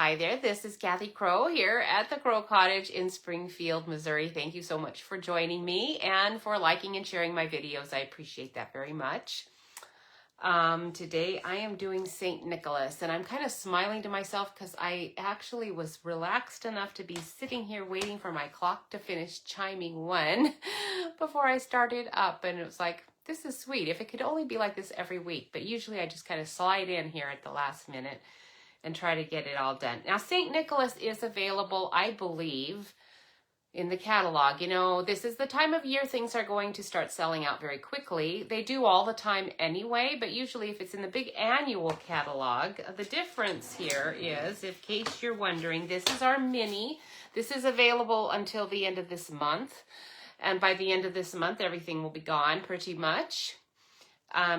Hi there, this is Kathy Crow here at the Crow Cottage in Springfield, Missouri. Thank you so much for joining me and for liking and sharing my videos. I appreciate that very much. Today I am doing St. Nicholas, and I'm kind of smiling to myself because I actually was relaxed enough to be sitting here waiting for my clock to finish chiming 1 before I started up, and it was like, this is sweet. If it could only be like this every week, but usually I just kind of slide in here at the last minute and try to get it all done. Now, St. Nicholas is available, I believe, in the catalog. You know, this is the time of year things are going to start selling out very quickly. They do all the time anyway, but usually if it's in the big annual catalog, the difference here is, in case you're wondering, this is our mini. This is available until the end of this month. And by the end of this month, everything will be gone pretty much.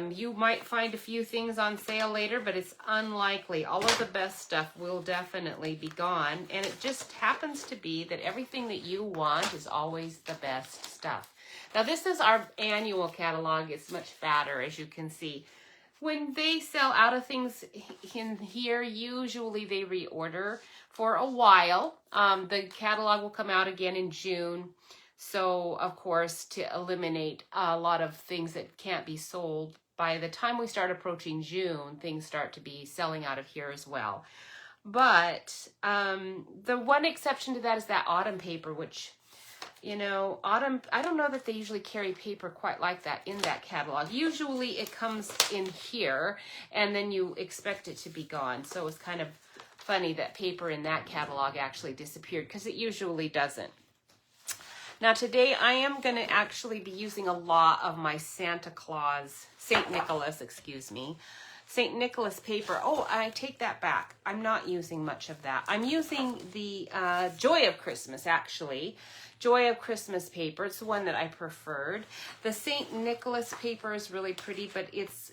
You might find a few things on sale later, but it's unlikely. All of the best stuff will definitely be gone. And it just happens to be that everything that you want is always the best stuff. Now, this is our annual catalog. It's much fatter, as you can see. When they sell out of things in here, usually they reorder for a while. The catalog will come out again in June. So, of course, to eliminate a lot of things that can't be sold, by the time we start approaching June, things start to be selling out of here as well. But the one exception to that is that autumn paper, which, you know, autumn, I don't know that they usually carry paper quite like that in that catalog. Usually it comes in here, and then you expect it to be gone. So it's kind of funny that paper in that catalog actually disappeared, because it usually doesn't. Now today I am going to actually be using a lot of my St. Nicholas paper. Oh, I take that back. I'm not using much of that. I'm using the Joy of Christmas, actually. Joy of Christmas paper. It's the one that I preferred. The St. Nicholas paper is really pretty, but its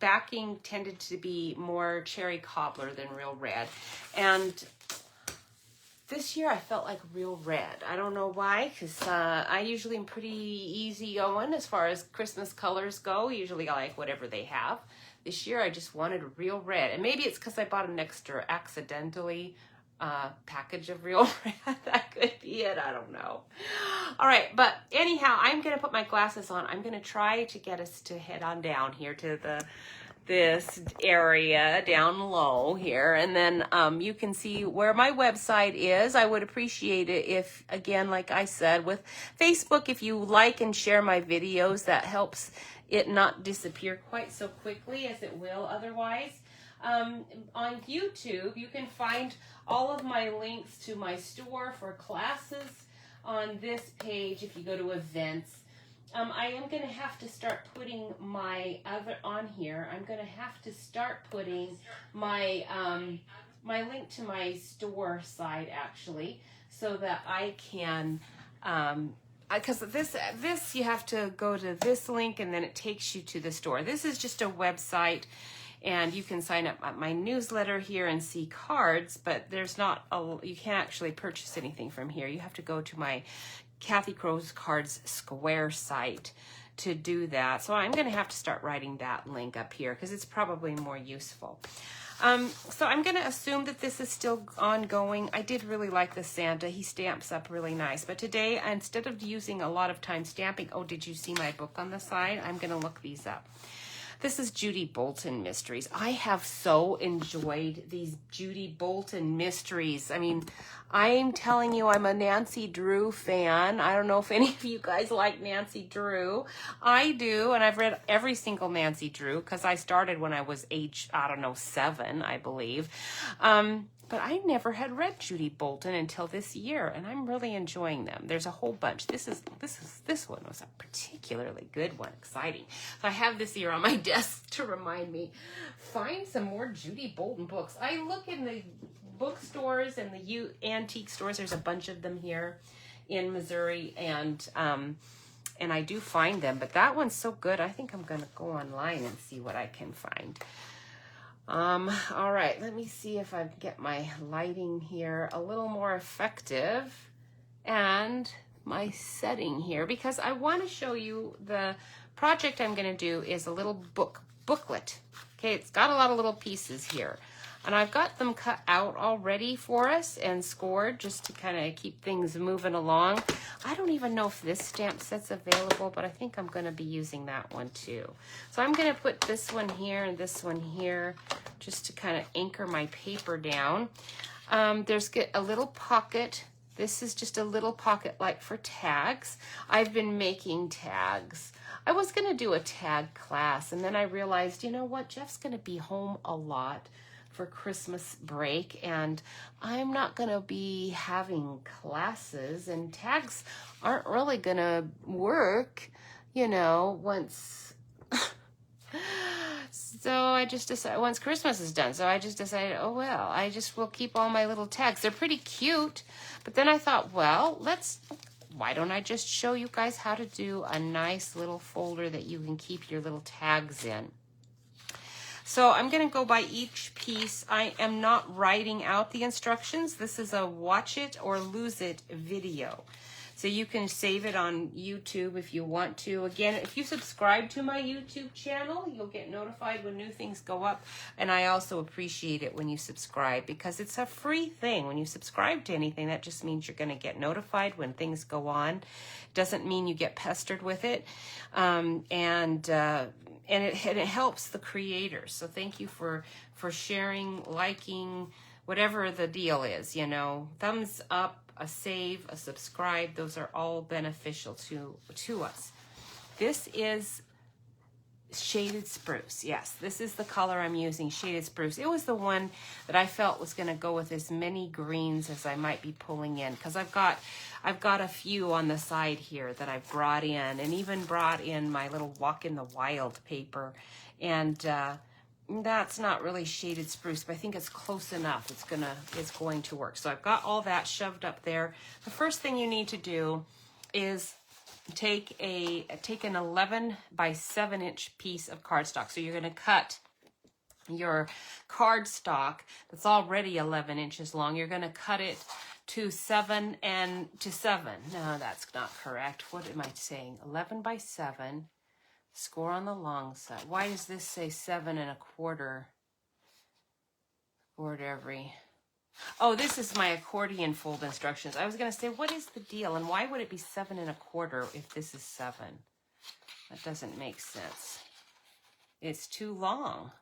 backing tended to be more cherry cobbler than real red. And this year I felt like real red. I don't know why, because I usually am pretty easy going as far as Christmas colors go. Usually I like whatever they have. This year I just wanted real red. And maybe it's because I bought an extra accidentally package of real red. That could be it. I don't know. All right, but anyhow, I'm going to put my glasses on. I'm going to try to get us to head on down here to this area down low here, and then you can see where my website is. I would appreciate it if, again, like I said, with Facebook, if you like and share my videos, that helps it not disappear quite so quickly as it will otherwise. On YouTube, you can find all of my links to my store for classes on this page if you go to events. I am going to have to start putting my other on here. I'm going to have to start putting my my link to my store side, actually, so that I can, because this you have to go to this link and then it takes you to the store. This is just a website, and you can sign up at my newsletter here and see cards, but there's not you can't actually purchase anything from here. You have to go to my Kathy Crow's Cards Square site to do that. So I'm going to have to start writing that link up here because it's probably more useful. So I'm going to assume that this is still ongoing. I did really like the Santa. He stamps up really nice. But today, instead of using a lot of time stamping, oh, did you see my book on the side? I'm going to look these up. This is Judy Bolton Mysteries. I have so enjoyed these Judy Bolton mysteries. I mean, I'm telling you, I'm a Nancy Drew fan. I don't know if any of you guys like Nancy Drew. I do, and I've read every single Nancy Drew because I started when I was age, 7, I believe. But I never had read Judy Bolton until this year, and I'm really enjoying them. There's a whole bunch. This one was a particularly good one, exciting. So I have this here on my desk to remind me, find some more Judy Bolton books. I look in the bookstores and the antique stores. There's a bunch of them here in Missouri, and I do find them. But that one's so good, I think I'm going to go online and see what I can find. All right, let me see if I can get my lighting here a little more effective and my setting here, because I want to show you the project I'm going to do is a little booklet. Okay, it's got a lot of little pieces here. And I've got them cut out already for us and scored just to kind of keep things moving along. I don't even know if this stamp set's available, but I think I'm going to be using that one too. So I'm going to put this one here and this one here just to kind of anchor my paper down. There's a little pocket. This is just a little pocket like for tags. I've been making tags. I was going to do a tag class, and then I realized, you know what, Jeff's going to be home a lot for Christmas break, and I'm not going to be having classes, and tags aren't really going to work, you know, once... So I just decided, once Christmas is done, so I just decided, oh well, I just will keep all my little tags. They're pretty cute, but then I thought, well, why don't I just show you guys how to do a nice little folder that you can keep your little tags in. So I'm going to go by each piece. I am not writing out the instructions. This is a watch it or lose it video. So you can save it on YouTube if you want to. Again, if you subscribe to my YouTube channel, you'll get notified when new things go up. And I also appreciate it when you subscribe because it's a free thing. When you subscribe to anything, that just means you're going to get notified when things go on. Doesn't mean you get pestered with it. And it helps the creators. So thank you for sharing, liking, whatever the deal is, you know, thumbs up, a save, a subscribe, those are all beneficial to us. This is shaded spruce. Yes, this is the color I'm using, shaded spruce. It was the one that I felt was going to go with as many greens as I might be pulling in, because I've got a few on the side here that I've brought in, and even brought in my little Walk in the Wild paper, and that's not really shaded spruce, but I think it's close enough. It's going to work. So I've got all that shoved up there. The first thing you need to do is take an 11 by 7 inch piece of cardstock. So you're going to cut your cardstock that's already 11 inches long. You're going to cut it to 7 and to 7. No, that's not correct. What am I saying? 11 by 7. Score on the long side. Why does this say 7 1/4? Chord every. Oh, this is my accordion fold instructions. I was going to say, what is the deal? And why would it be 7 1/4 if this is 7? That doesn't make sense. It's too long.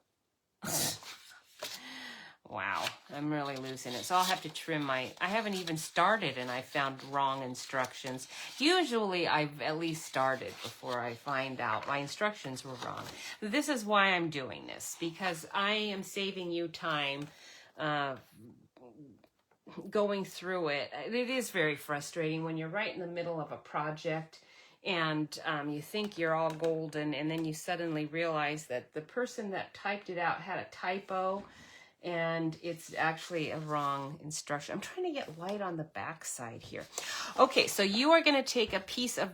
Wow, I'm really losing it. So I'll have to trim I haven't even started and I found wrong instructions. Usually I've at least started before I find out my instructions were wrong. This is why I'm doing this, because I am saving you time going through it. It is very frustrating when you're right in the middle of a project and you think you're all golden, and then you suddenly realize that the person that typed it out had a typo, and it's actually a wrong instruction. I'm trying to get light on the back side here. Okay, so you are going to take a piece of,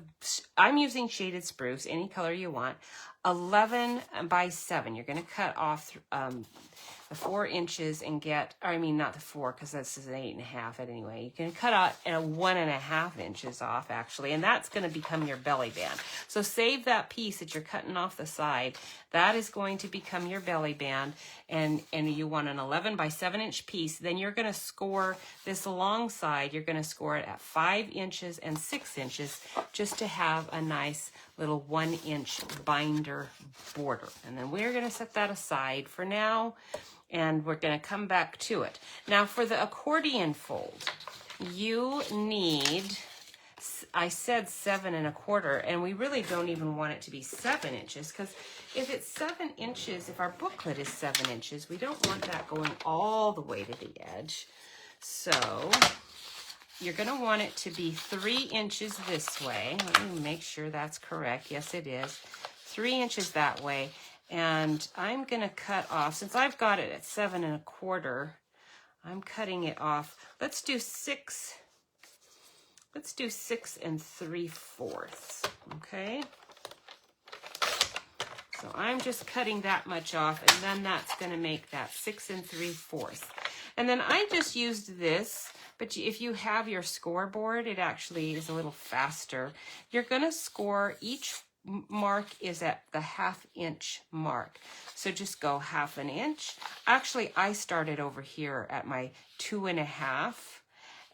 I'm using shaded spruce, any color you want, 11 by 7. You're going to cut off the 4 inches and get, I mean, not the 4, because this is an 8.5 anyway. You can cut out 1.5 inches off, actually, and that's going to become your belly band. So save that piece that you're cutting off the side. That is going to become your belly band, and you want an 11 by 7 inch piece. Then you're going to score this long side. You're going to score it at 5 inches and 6 inches just to have a nice little 1 inch binder border. And then we're going to set that aside for now, and we're going to come back to it. Now for the accordion fold, you need, I said 7 1/4, and we really don't even want it to be 7 inches, because if it's 7 inches, if our booklet is 7 inches, we don't want that going all the way to the edge. So you're going to want it to be 3 inches this way. Let me make sure that's correct. Yes, it is. 3 inches that way. And I'm going to cut off, since I've got it at 7 1/4, I'm cutting it off. Let's do 6 3/4, okay? So I'm just cutting that much off, and then that's going to make that 6 3/4. And then I just used this, but if you have your scoreboard, it actually is a little faster. You're going to score each mark is at the 1/2 inch mark. So just go 1/2 inch. Actually, I started over here at my 2.5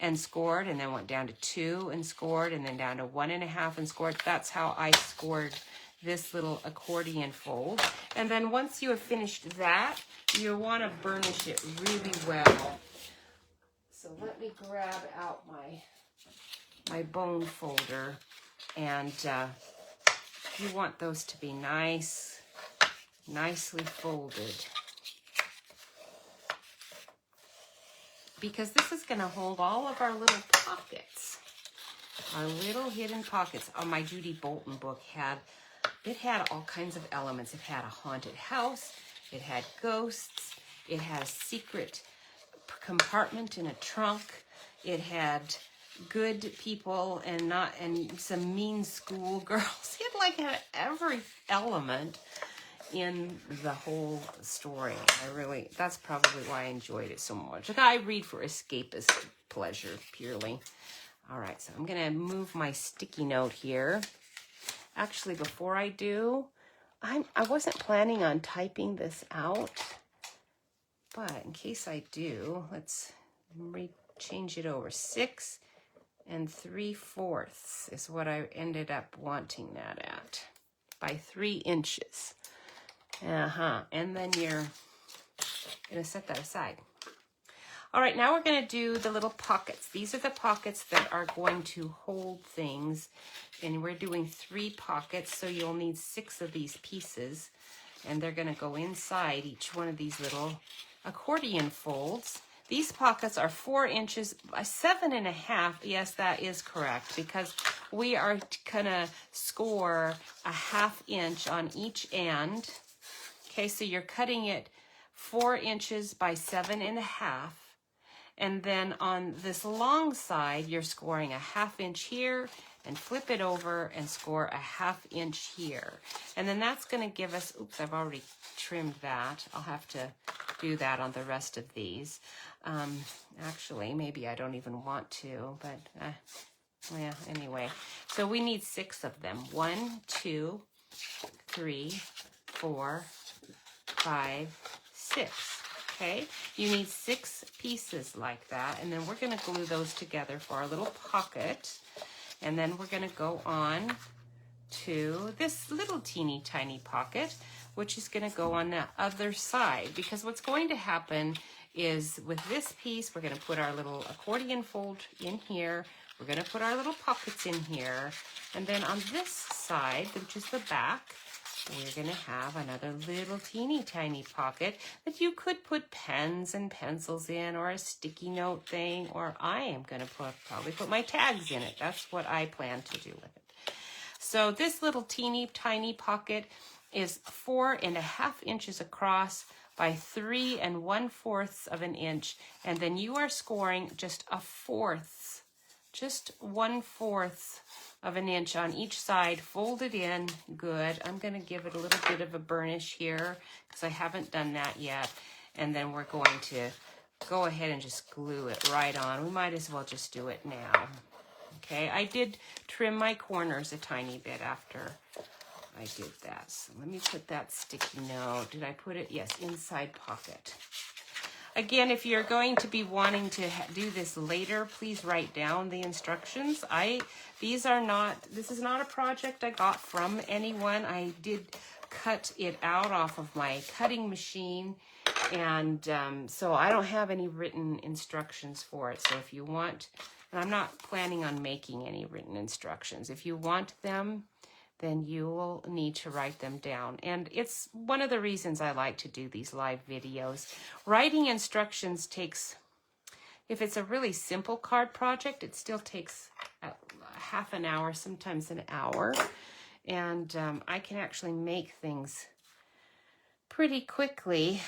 and scored, and then went down to 2 and scored, and then down to 1.5 and scored. That's how I scored this little accordion fold. And then once you have finished that, you'll want to burnish it really well. So let me grab out my bone folder, and you want those to be nicely folded, because this is going to hold all of our little pockets, our little hidden pockets. Oh, my Judy Bolton book had all kinds of elements. It had a haunted house, it had ghosts, it had a secret compartment in a trunk, it had good people and some mean schoolgirls. It had every element in the whole story. That's probably why I enjoyed it so much. I read for escapist pleasure purely. All right, so I'm gonna move my sticky note here. Actually, before I do, I wasn't planning on typing this out, but in case I do, let's change it over. 6 3/4 is what I ended up wanting that at, by 3 inches. And then you're gonna set that aside. All right, now we're gonna do the little pockets. These are the pockets that are going to hold things, and we're doing 3 pockets, so you'll need 6 of these pieces, and they're gonna go inside each one of these little accordion folds. These pockets are 4 inches by 7.5. Yes, that is correct, because we are gonna score a 1/2 inch on each end. Okay, so you're cutting it 4 inches by 7.5. And then on this long side, you're scoring a 1/2 inch here, and flip it over and score a 1/2 inch here. And then that's going to give us, oops, I've already trimmed that. I'll have to do that on the rest of these. Actually, maybe I don't even want to, but yeah, anyway. So we need 6 of them. 1, 2, 3, 4, 5, 6. Okay, you need 6 pieces like that, and then we're going to glue those together for our little pocket, and then we're going to go on to this little teeny tiny pocket, which is going to go on the other side, because what's going to happen is with this piece, we're going to put our little accordion fold in here, we're going to put our little pockets in here, and then on this side, which is the back, we're going to have another little teeny tiny pocket that you could put pens and pencils in, or a sticky note thing, or I am going to probably put my tags in it. That's what I plan to do with it. So this little teeny tiny pocket is 4.5 inches across by 3 1/4 of an inch, and then you are scoring just 1/4, just 1/4 of an inch on each side, fold it in good. I'm going to give it a little bit of a burnish here because I haven't done that yet, and then we're going to go ahead and just glue it right on. We might as well just do it now. Okay, I did trim my corners a tiny bit after I did that. So let me put that sticky note. Did I put it? Yes, inside pocket. Again, if you're going to be wanting to do this later, please write down the instructions. This is not a project I got from anyone. I did cut it out off of my cutting machine, and so I don't have any written instructions for it. So if you want, and I'm not planning on making any written instructions. If you want them, then you will need to write them down. And it's one of the reasons I like to do these live videos. Writing instructions takes, if it's a really simple card project, it still takes half an hour, sometimes an hour. And I can actually make things pretty quickly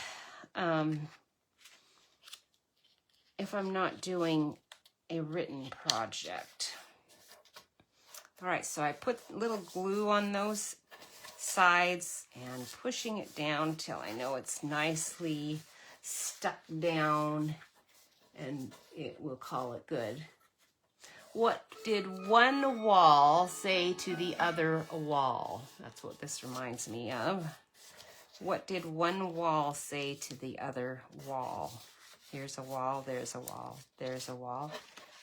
if I'm not doing a written project. All right, so I put little glue on those sides and pushing it down till I know it's nicely stuck down, and it will call it good. What did one wall say to the other wall? That's what this reminds me of. What did one wall say to the other wall? Here's a wall, there's a wall, there's a wall.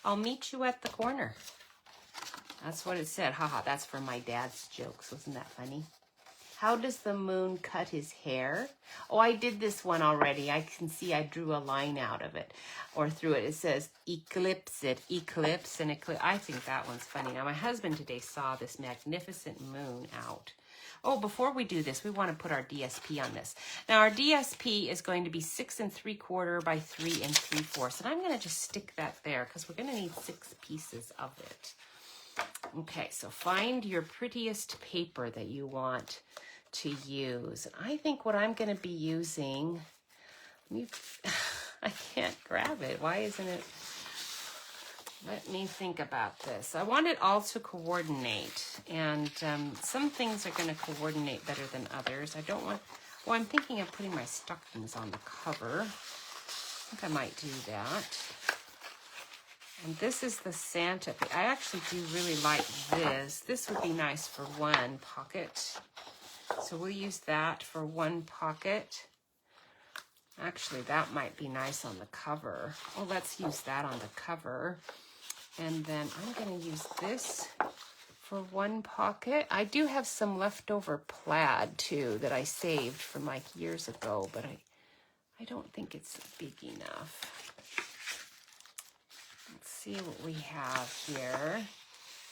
I'll meet you at the corner. That's what it said. Haha, that's from my dad's jokes. Wasn't that funny? How does the moon cut his hair? Oh, I did this one already. I can see I drew a line out of it or through it. It says eclipse it, eclipse and eclipse. I think that one's funny. Now, my husband today saw this magnificent moon out. Oh, before we do this, we want to put our DSP on this. Now, our DSP is going to be 6 3/4 by 3 3/4. And I'm going to just stick that there because we're going to need 6 pieces of it. Okay, so find your prettiest paper that you want to use. I think what I'm going to be using, I can't grab it. Why isn't it? Let me think about this. I want it all to coordinate, and some things are going to coordinate better than others. I don't want, well, I'm thinking of putting my stockings on the cover. I think I might do that. And this is the Santa. I actually do really like this. This would be nice for one pocket. So we'll use that for one pocket. Actually, that might be nice on the cover. Oh, let's use that on the cover. And then I'm going to use this for one pocket. I do have some leftover plaid, too, that I saved from like years ago, but I don't think it's big enough. Let's see what we have here.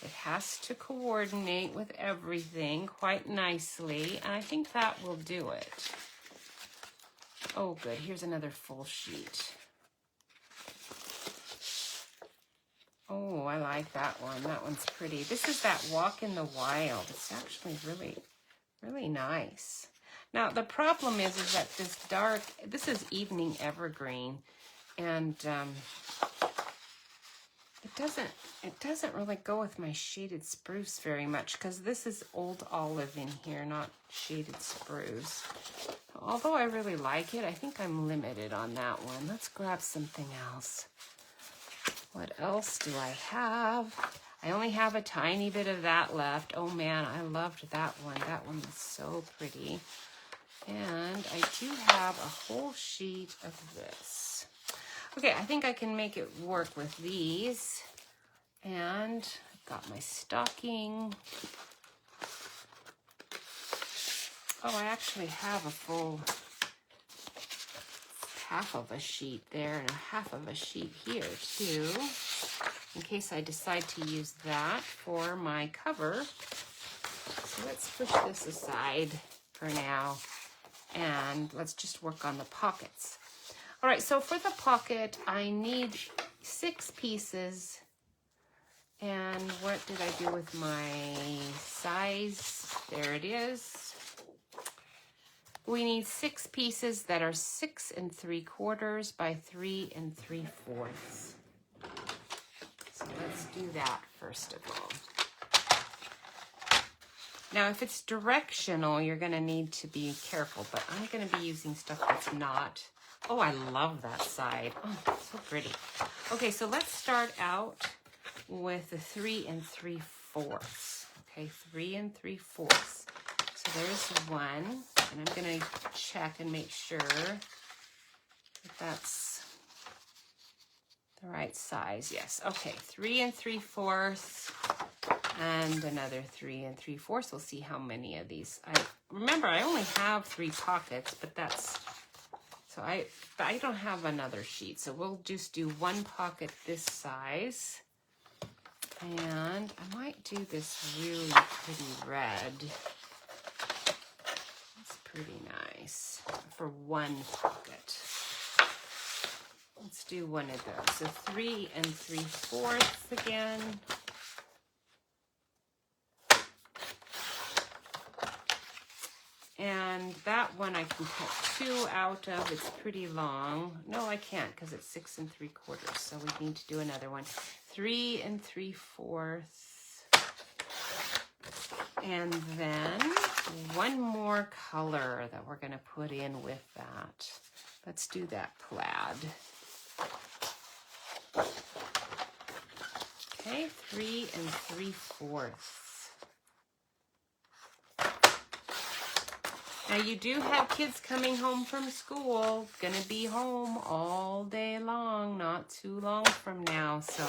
It has to coordinate with everything quite nicely, and I think that will do it. Oh, good. Here's another full sheet. Oh, I like that one. That one's pretty. This is that Walk in the Wild. It's actually really, really nice. Now, the problem is that this dark, this is Evening Evergreen, and it doesn't really go with my shaded spruce very much because this is Old Olive in here, not shaded spruce. Although I really like it, I think I'm limited on that one. Let's grab something else. What else do I have? I only have a tiny bit of that left. Oh man, I loved that one. That one was so pretty. And I do have a whole sheet of this. Okay, I think I can make it work with these. And I've got my stocking. Oh, I actually have a full half of a sheet there and a half of a sheet here too, in case I decide to use that for my cover. So let's push this aside for now and let's just work on the pockets. All right, so for the pocket, I need 6 pieces. And what did I do with my size? There it is. We need 6 pieces that are 6 3/4 by 3 3/4. So let's do that first of all. Now, if it's directional, you're going to need to be careful, but I'm going to be using stuff that's not. Oh, I love that side. Oh, so pretty. Okay, so let's start out with the 3 3/4. Okay, 3 3/4. So there's one, and I'm going to check and make sure that that's the right size. Yes, okay, 3 3/4 and another 3 3/4. We'll see how many of these. Remember, I only have 3 pockets, but that's, so I don't have another sheet. So we'll just do one pocket this size. And I might do this really pretty red. That's pretty nice for one pocket. Let's do one of those. So 3 3/4 again. And that one I can cut 2 out of. It's pretty long. No, I can't because it's 6 3/4. So we need to do another one. 3 3/4. And then one more color that we're going to put in with that. Let's do that plaid. Okay, Okay, 3 3/4. Now you do have kids coming home from school, gonna be home all day long, not too long from now, so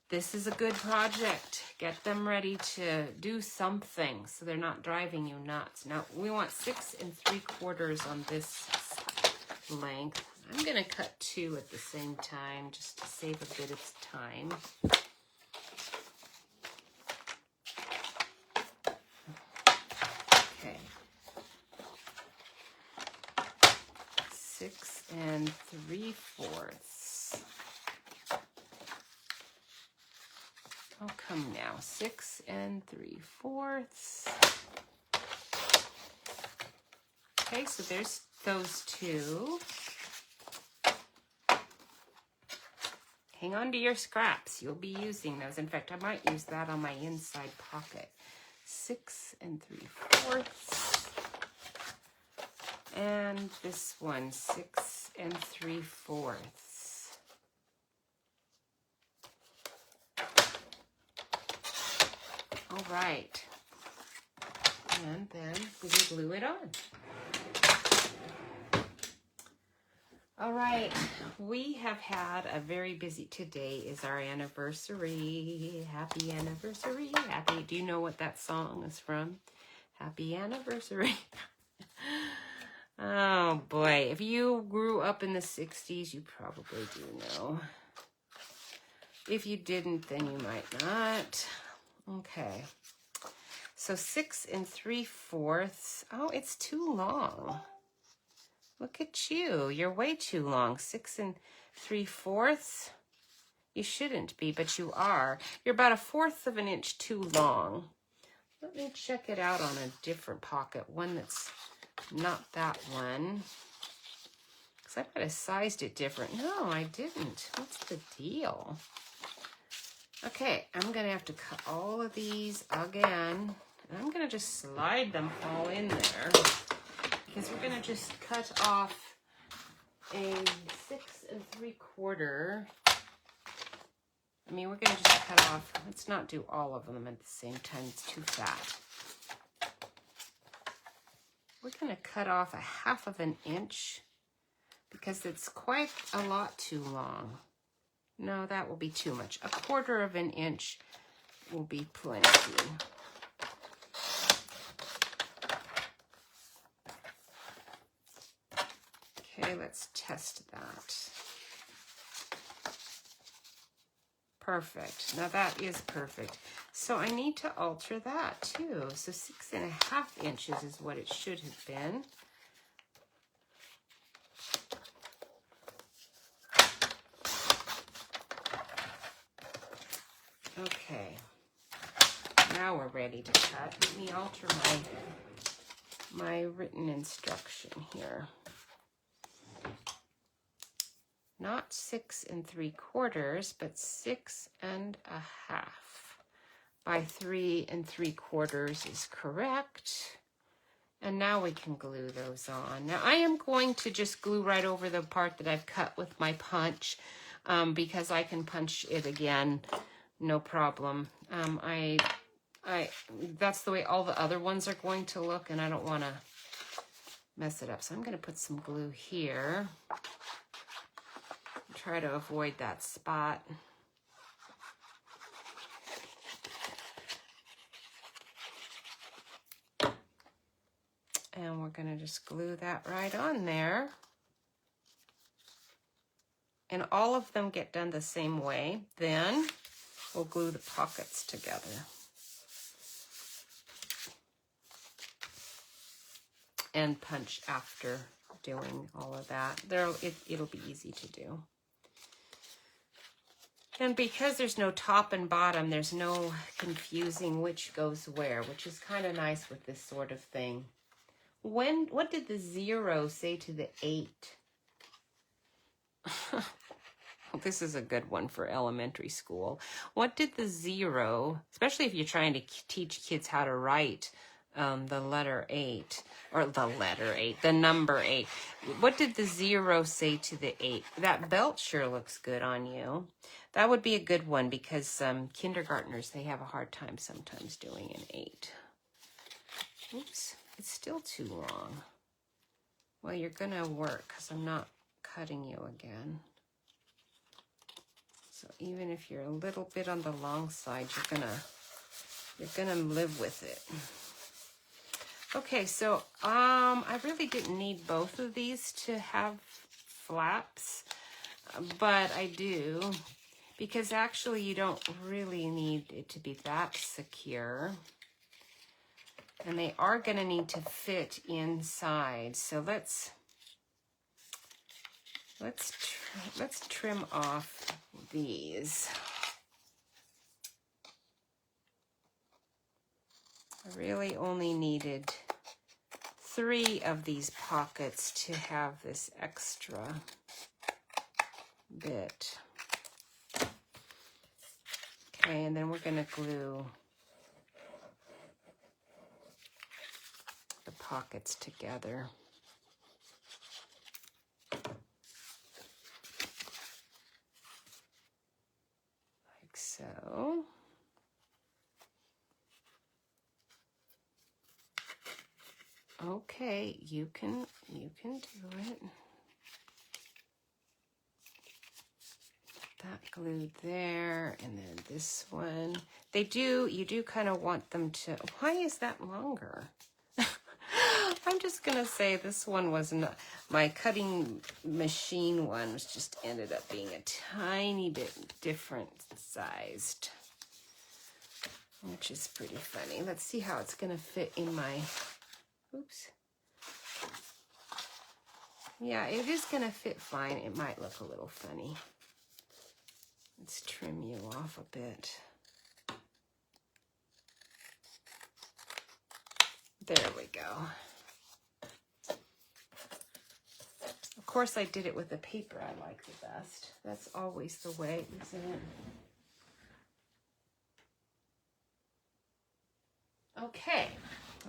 this is a good project. Get them ready to do something so they're not driving you nuts. Now we want 6 3/4 on this length. I'm gonna cut 2 at the same time just to save a bit of time. Okay. 6 3/4. Oh, come now. 6 3/4. Okay, so there's those 2. Hang on to your scraps. You'll be using those. In fact, I might use that on my inside pocket. 6 3/4. And this one, 6 3/4. All right. And then we can glue it on. All right, we have had a very busy, today is our anniversary. Happy anniversary. Happy, do you know what that song is from? Happy anniversary. Oh boy, if you grew up in the 60s, you probably do know. If you didn't, then you might not. Okay, so 6 3/4. Oh, it's too long. Look at you. You're way too long. 6 3/4. You shouldn't be, but you are. You're about 1/4 of an inch too long. Let me check it out on a different pocket, one that's not that one. Because I might have sized it different. No, I didn't. What's the deal? Okay, I'm going to have to cut all of these again. And I'm going to just slide them all in there. Because we're going to just cut off a 6 3/4. I mean, we're going to just cut off, let's not do all of them at the same time. It's too fat. We're going to cut off 1/2 of an inch because it's quite a lot too long. No, that will be too much. 1/4 of an inch will be plenty. Okay, let's test that. Perfect. Now that is perfect. So I need to alter that too. So 6 1/2 inches is what it should have been. Okay. Now we're ready to cut. Let me alter my written instruction here. Not 6 3/4, but 6 1/2 by 3 3/4 is correct. And now we can glue those on. Now I am going to just glue right over the part that I've cut with my punch because I can punch it again, no problem. That's the way all the other ones are going to look, and I don't want to mess it up. So I'm going to put some glue here. Try to avoid that spot. And we're going to just glue that right on there. And all of them get done the same way. Then we'll glue the pockets together. And punch after doing all of that. It'll be easy to do. And because there's no top and bottom, there's no confusing which goes where, which is kind of nice with this sort of thing. What did the 0 say to the 8? This is a good one for elementary school. What did the 0, especially if you're trying to teach kids how to write the letter 8, or the letter 8, the number 8. What did the 0 say to the 8? That belt sure looks good on you. That would be a good one because kindergartners, they have a hard time sometimes doing an 8. Oops, it's still too long. Well, you're gonna work because I'm not cutting you again. So even if you're a little bit on the long side, you're gonna live with it. Okay, so I really didn't need both of these to have flaps, but I do, because actually you don't really need it to be that secure. And they are gonna need to fit inside. So let's trim off these. I really only needed 3 of these pockets to have this extra bit. Okay, and then we're going to glue the pockets together. Like so. Okay, you can do it. That glued there, and then this one. You do kind of want them to, why is that longer? I'm just gonna say this one was not, my cutting machine one was just ended up being a tiny bit different sized, which is pretty funny. Let's see how it's gonna fit in my, oops. Yeah, it is gonna fit fine. It might look a little funny. Let's trim you off a bit. There we go. Of course, I did it with the paper I like the best. That's always the way, isn't it? Okay.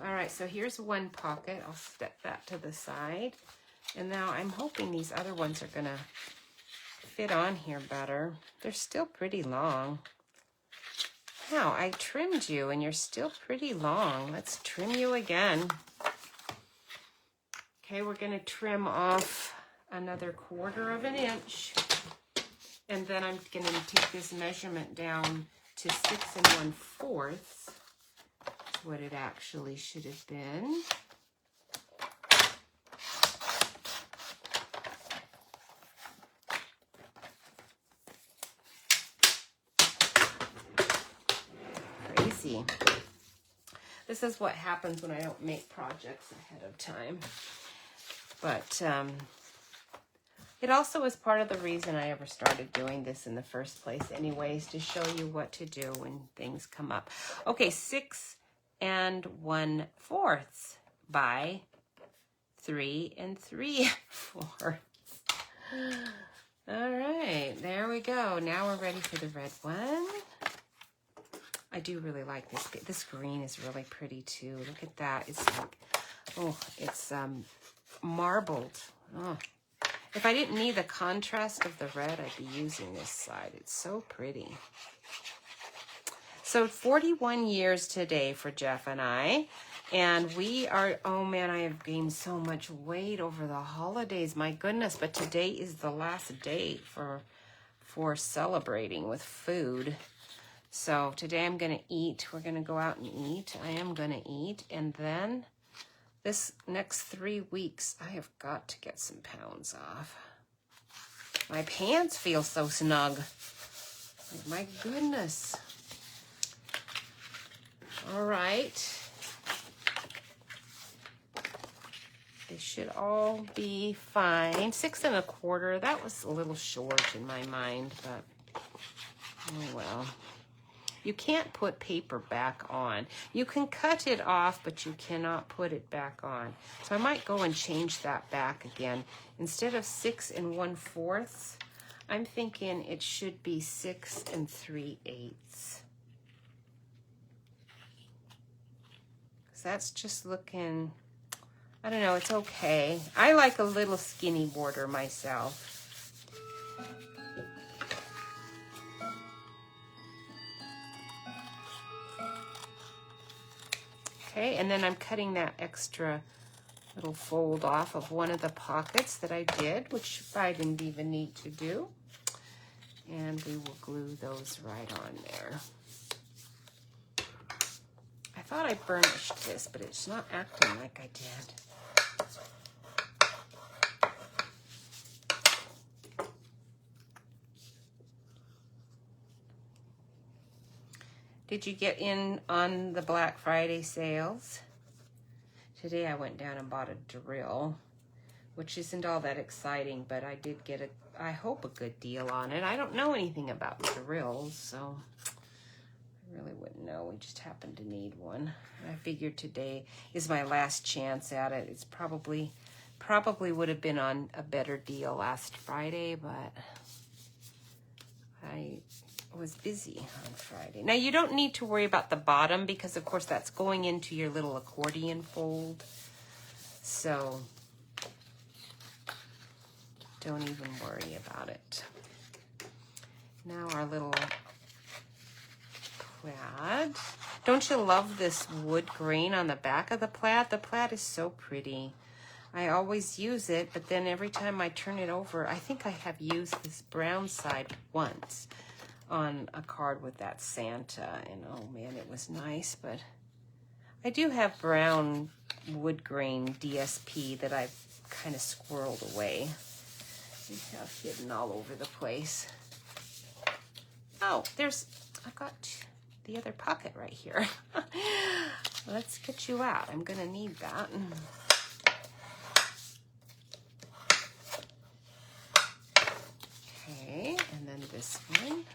All right, so here's one pocket. I'll step that to the side. And now I'm hoping these other ones are gonna fit on here better. They're still pretty long. Wow, I trimmed you and you're still pretty long. Let's trim you again. Okay, we're gonna trim off another 1/4 of an inch. And then I'm gonna take this measurement down to 6 1/4. That's what it actually should have been. Crazy. This is what happens when I don't make projects ahead of time. But it also is part of the reason I ever started doing this in the first place anyways, to show you what to do when things come up. Okay, 6 1/4 by 3 3/4. All right, there we go. Now we're ready for the red one. I do really like this. This green is really pretty too. Look at that. It's like, oh, it's marbled. Oh. If I didn't need the contrast of the red, I'd be using this side. It's so pretty. So 41 years today for Jeff and I. And we are, oh man, I have gained so much weight over the holidays. My goodness, but today is the last day for celebrating with food. So today I'm going to eat. We're going to go out and eat. I am going to eat. And then this next 3 weeks, I have got to get some pounds off. My pants feel so snug. Like, my goodness. All right. They should all be fine. 6 1/4. That was a little short in my mind, but oh well. You can't put paper back on. You can cut it off, but you cannot put it back on. So I might go and change that back again. Instead of 6 1/4, I'm thinking it should be 6 3/8. That's just looking, I don't know, it's okay. I like a little skinny border myself. Okay, and then I'm cutting that extra little fold off of one of the pockets that I did, which I didn't even need to do. And we will glue those right on there. I thought I burnished this, but it's not acting like I did. Did you get in on the Black Friday sales? Today I went down and bought a drill, which isn't all that exciting, but I did get I hope a good deal on it. I don't know anything about drills, so I really wouldn't know. We just happened to need one. I figured today is my last chance at it. It's probably would have been on a better deal last Friday, but I was busy on Friday. Now you don't need to worry about the bottom because of course that's going into your little accordion fold. So don't even worry about it. Now our little plaid. Don't you love this wood grain on the back of the plaid? The plaid is so pretty. I always use it, but then every time I turn it over, I think I have used this brown side once on a card with that Santa, and oh man, it was nice. But I do have brown wood grain DSP that I've kind of squirreled away and have hidden all over the place. Oh, I got the other pocket right here. Let's get you out. I'm gonna need that. Okay, and then this one.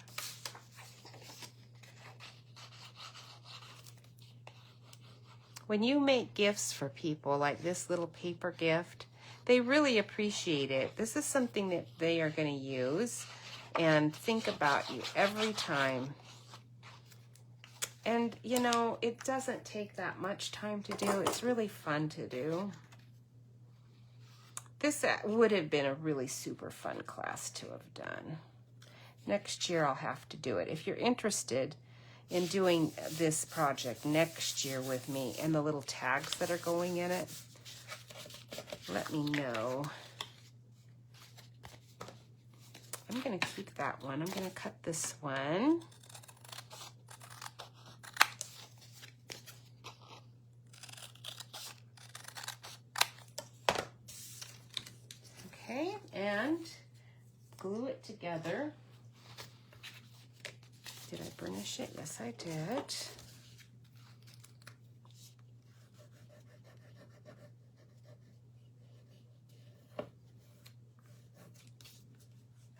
When you make gifts for people, like this little paper gift, they really appreciate it. This is something that they are going to use and think about you every time. And, you know, it doesn't take that much time to do. It's really fun to do. This would have been a really super fun class to have done. Next year I'll have to do it. If you're interested in doing this project next year with me and the little tags that are going in it, let me know. I'm going to keep that one. I'm going to cut this one. Okay, and glue it together. Did I burnish it? Yes, I did.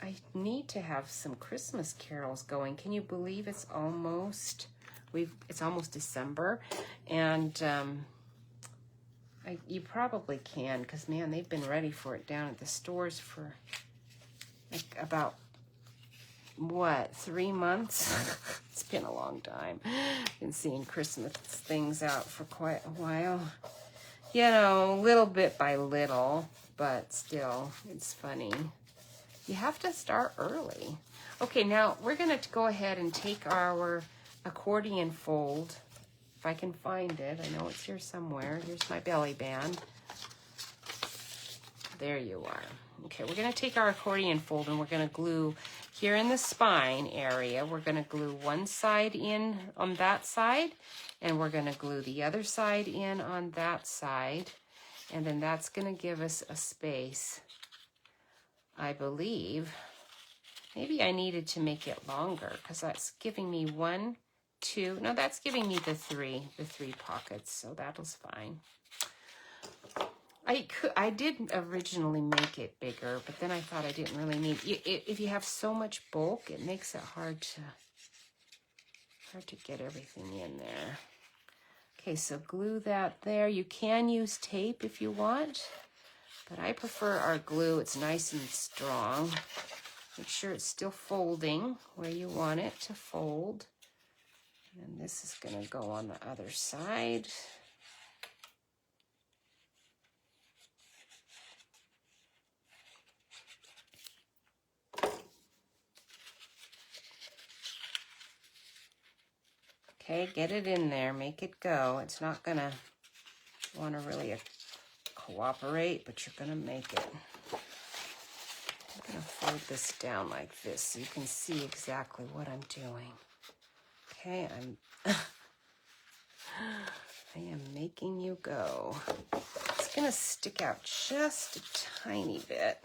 I need to have some Christmas carols going. Can you believe it's almost December, and you probably can, because man, they've been ready for it down at the stores for like about what, 3 months? It's been a long time. Been seeing Christmas things out for quite a while. You know, little bit by little, but still, it's funny. You have to start early. Okay, now we're going to go ahead and take our accordion fold, if I can find it. I know it's here somewhere. Here's my belly band. There you are. Okay, we're going to take our accordion fold and we're going to glue here in the spine area. We're going to glue one side in on that side, and we're going to glue the other side in on that side, and then that's going to give us a space, I believe. Maybe I needed to make it longer because that's giving me 1, 2, no, that's giving me the three pockets, so that was fine. I did originally make it bigger, but then I thought I didn't really need it. If you have so much bulk, it makes it hard to get everything in there. Okay, so glue that there. You can use tape if you want, but I prefer our glue. It's nice and strong. Make sure it's still folding where you want it to fold. And this is going to go on the other side. Okay, get it in there, make it go. It's not gonna want to really cooperate, but you're gonna make it. I'm gonna fold this down like this so you can see exactly what I'm doing. Okay, I am making you go. It's gonna stick out just a tiny bit.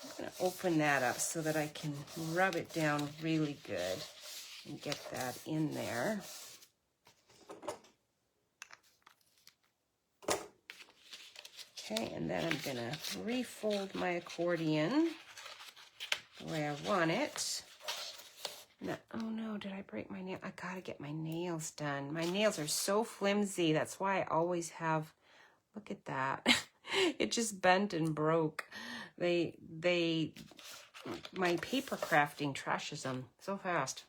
I'm gonna open that up so that I can rub it down really good and get that in there. Okay, and then I'm gonna refold my accordion the way I want it. No, oh no, did I break my nail? I gotta get my nails done. My nails are so flimsy. That's why I always have, look at that. It just bent and broke. My paper crafting trashes them so fast.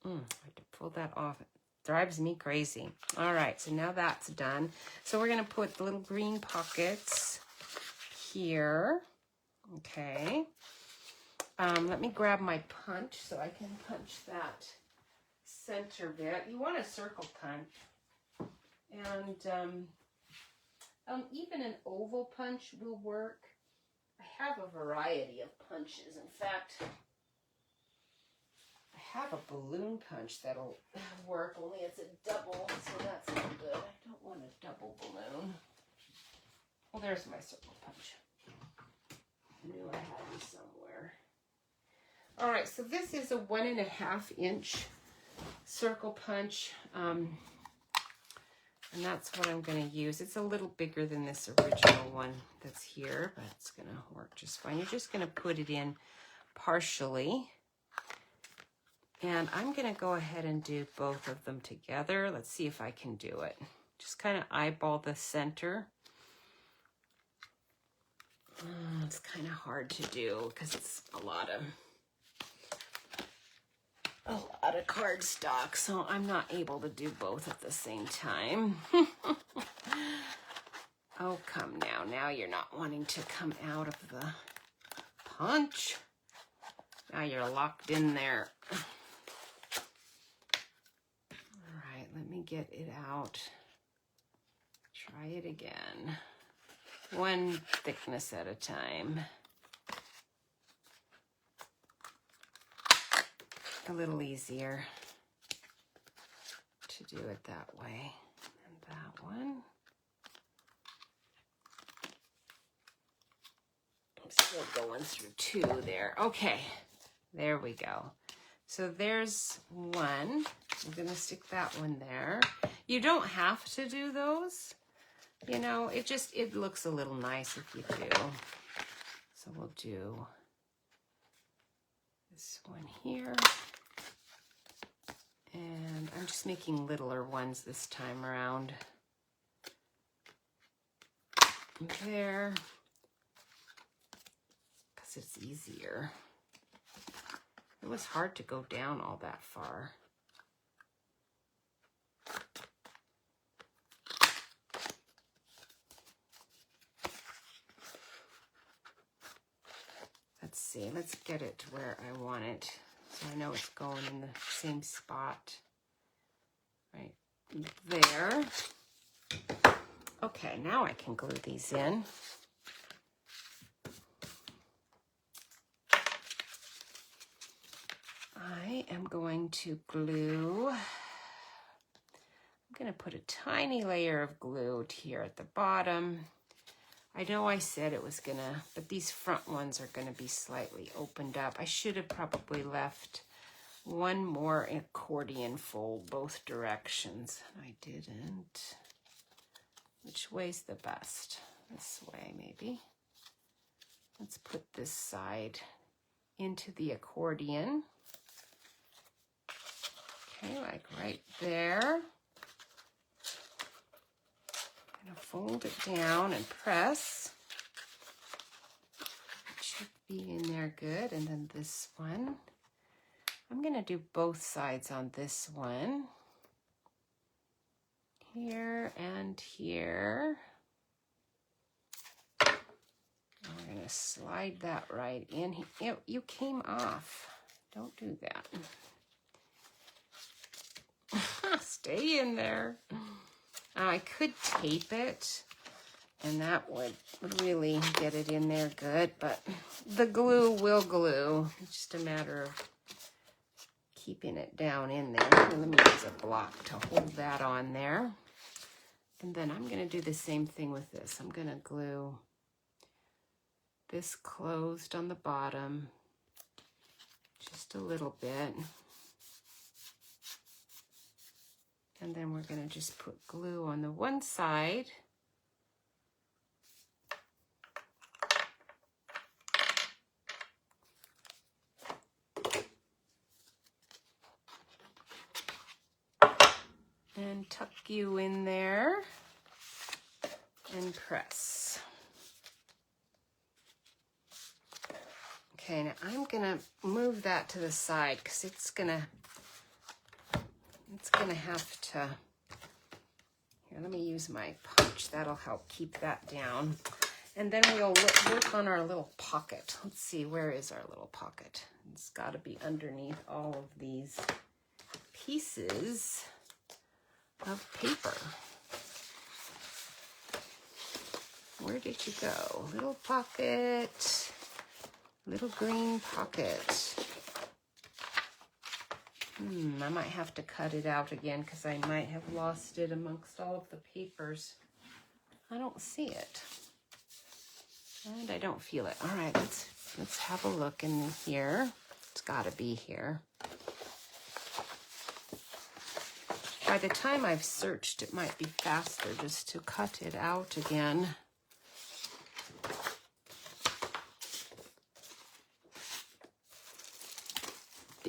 I have to pull that off. It drives me crazy. All right, so now that's done. So we're gonna put the little green pockets here. Okay. Let me grab my punch so I can punch that center bit. You want a circle punch. And even an oval punch will work. I have a variety of punches. In fact, I have a balloon punch that'll work, only it's a double, so that's no good. I don't want a double balloon. Well, there's my circle punch. I knew I had it somewhere. All right, so this is a 1.5 inch circle punch, and that's what I'm going to use. It's a little bigger than this original one that's here, but it's going to work just fine. You're just going to put it in partially, and I'm going to go ahead and do both of them together. Let's see if I can do it. Just kind of eyeball the center. It's kind of hard to do because it's a lot of cardstock, so I'm not able to do both at the same time. Oh, come now. Now you're not wanting to come out of the punch. Now you're locked in there. All right, let me get it out. Try it again. One thickness at a time. A little easier to do it that way. And that one. I'm still going through 2 there. Okay, there we go. So there's one. I'm gonna stick that one there. You don't have to do those. You know, it looks a little nice if you do. So we'll do this one here. And I'm just making littler ones this time around. There. Because it's easier. It was hard to go down all that far. Let's see, let's get it to where I want it. So I know it's going in the same spot. Right there. Okay, now I can glue these in. I am going to glue. I'm going to put a tiny layer of glue here at the bottom. I know I said it was gonna, but these front ones are gonna be slightly opened up. I should have probably left one more accordion fold both directions. I didn't. Which way's the best? This way, maybe. Let's put this side into the accordion. Okay, like right there. I'm gonna fold it down and press. It should be in there good. And then this one. I'm gonna do both sides on this one. Here and here. And we're gonna slide that right in. You came off. don't do that. Stay in there. I could tape it, and that would really get it in there good, but the glue will glue. It's just a matter of keeping it down in there. Let me use a block to hold that on there. And then I'm going to do the same thing with this. I'm going to glue this closed on the bottom just a little bit. And then we're going to just put glue on the one side. And tuck you in there and press. Okay, now I'm gonna move that to the side because it's gonna have to, here, let me use my punch. That'll help keep that down. And then we'll work on our little pocket. Let's see, where is our little pocket? It's gotta be underneath all of these pieces of paper. Where did you go? Little pocket, little green pocket. I might have to cut it out again because I might have lost it amongst all of the papers. I don't see it. And I don't feel it. All right, let's have a look in here. It's gotta be here. By the time I've searched, it might be faster just to cut it out again.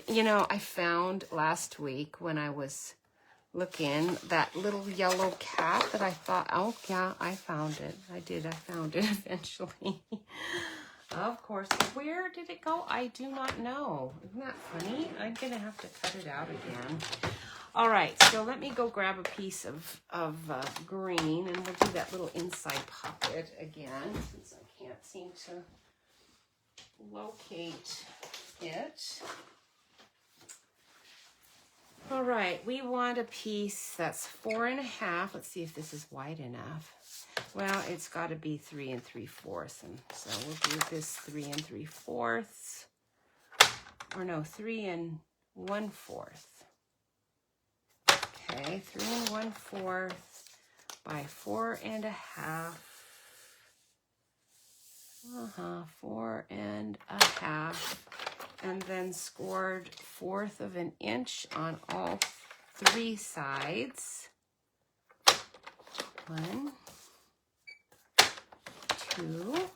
You know, I found last week when I was looking that little yellow cat that I thought, oh yeah, I found it. I found it eventually. Of course, where did it go? I do not know. Isn't that funny? I'm gonna have to cut it out again. All right, so let me go grab a piece of green, and we'll do that little inside pocket again, since I can't seem to locate it. All right, we want a piece that's 4.5. Let's see if this is wide enough. Well, it's got to be 3 3/4, and so we'll do this 3 3/4, or no, 3 1/4. Okay, 3 1/4 by 4.5. 4.5, and then scored 1/4 of an inch on all 3 sides. 1, 2,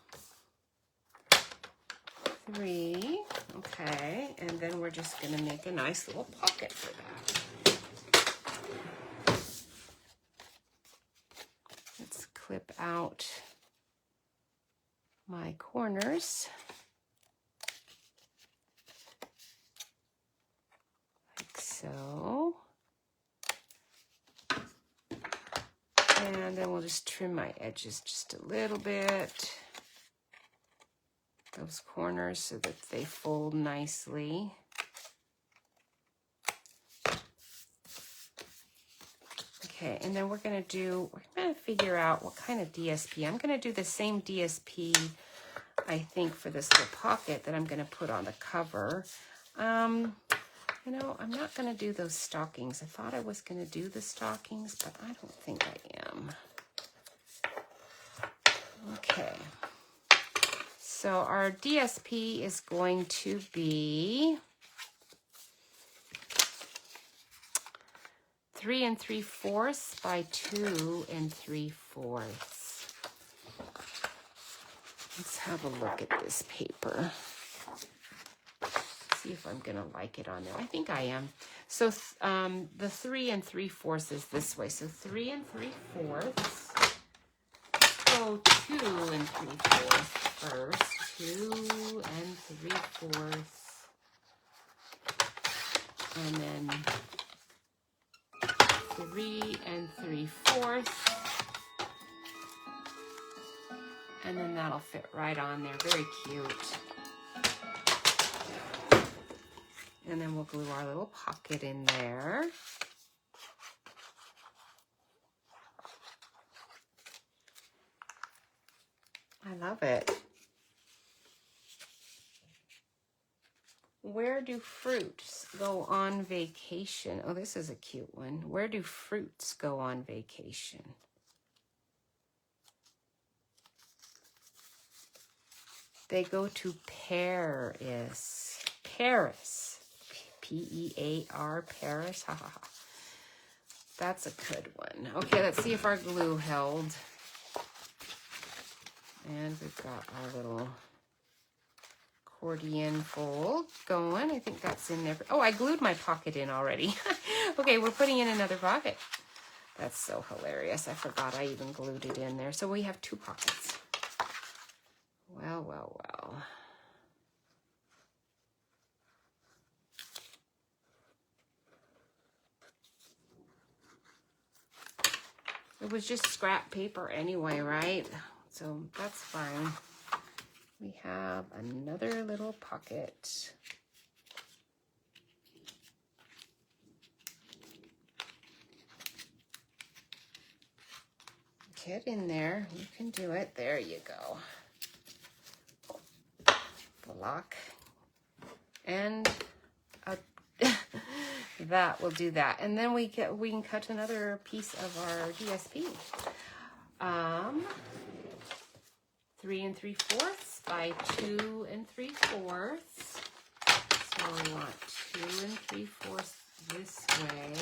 3. Okay, and then we're just going to make a nice little pocket for that. Let's clip out my corners. Like so. And then we'll just trim my edges just a little bit. Those corners so that they fold nicely. Okay, and then we're going to figure out what kind of DSP. I'm going to do the same DSP, I think, for this little pocket that I'm going to put on the cover. You know, I'm not going to do those stockings. I thought I was going to do the stockings, but I don't think I am. Okay. So our DSP is going to be 3 3/4 by 2 3/4. Let's have a look at this paper. See if I'm gonna like it on there. I think I am. So the 3 3/4 is this way. So 3 3/4. So 2 3/4 first. 2 3/4. And then 3 3/4. And then that'll fit right on there. Very cute. And then we'll glue our little pocket in there. I love it. Where do fruits go on vacation? Oh, this is a cute one. Where do fruits go on vacation? They go to Paris. Paris. P-E-A-R, Paris. Ha ha ha. That's a good one. Okay, let's see if our glue held. And we've got our little accordion fold going. I think that's in there. Oh, I glued my pocket in already. Okay, we're putting in another pocket. That's so hilarious. I forgot I even glued it in there. So we have 2 pockets. Well, well, well. It was just scrap paper anyway, right? So that's fine. We have another little pocket. Get in there. You can do it. There you go. Block. And that will do that. And then we can cut another piece of our DSP. 3 3/4 by 2 3/4. So we want 2 3/4 this way.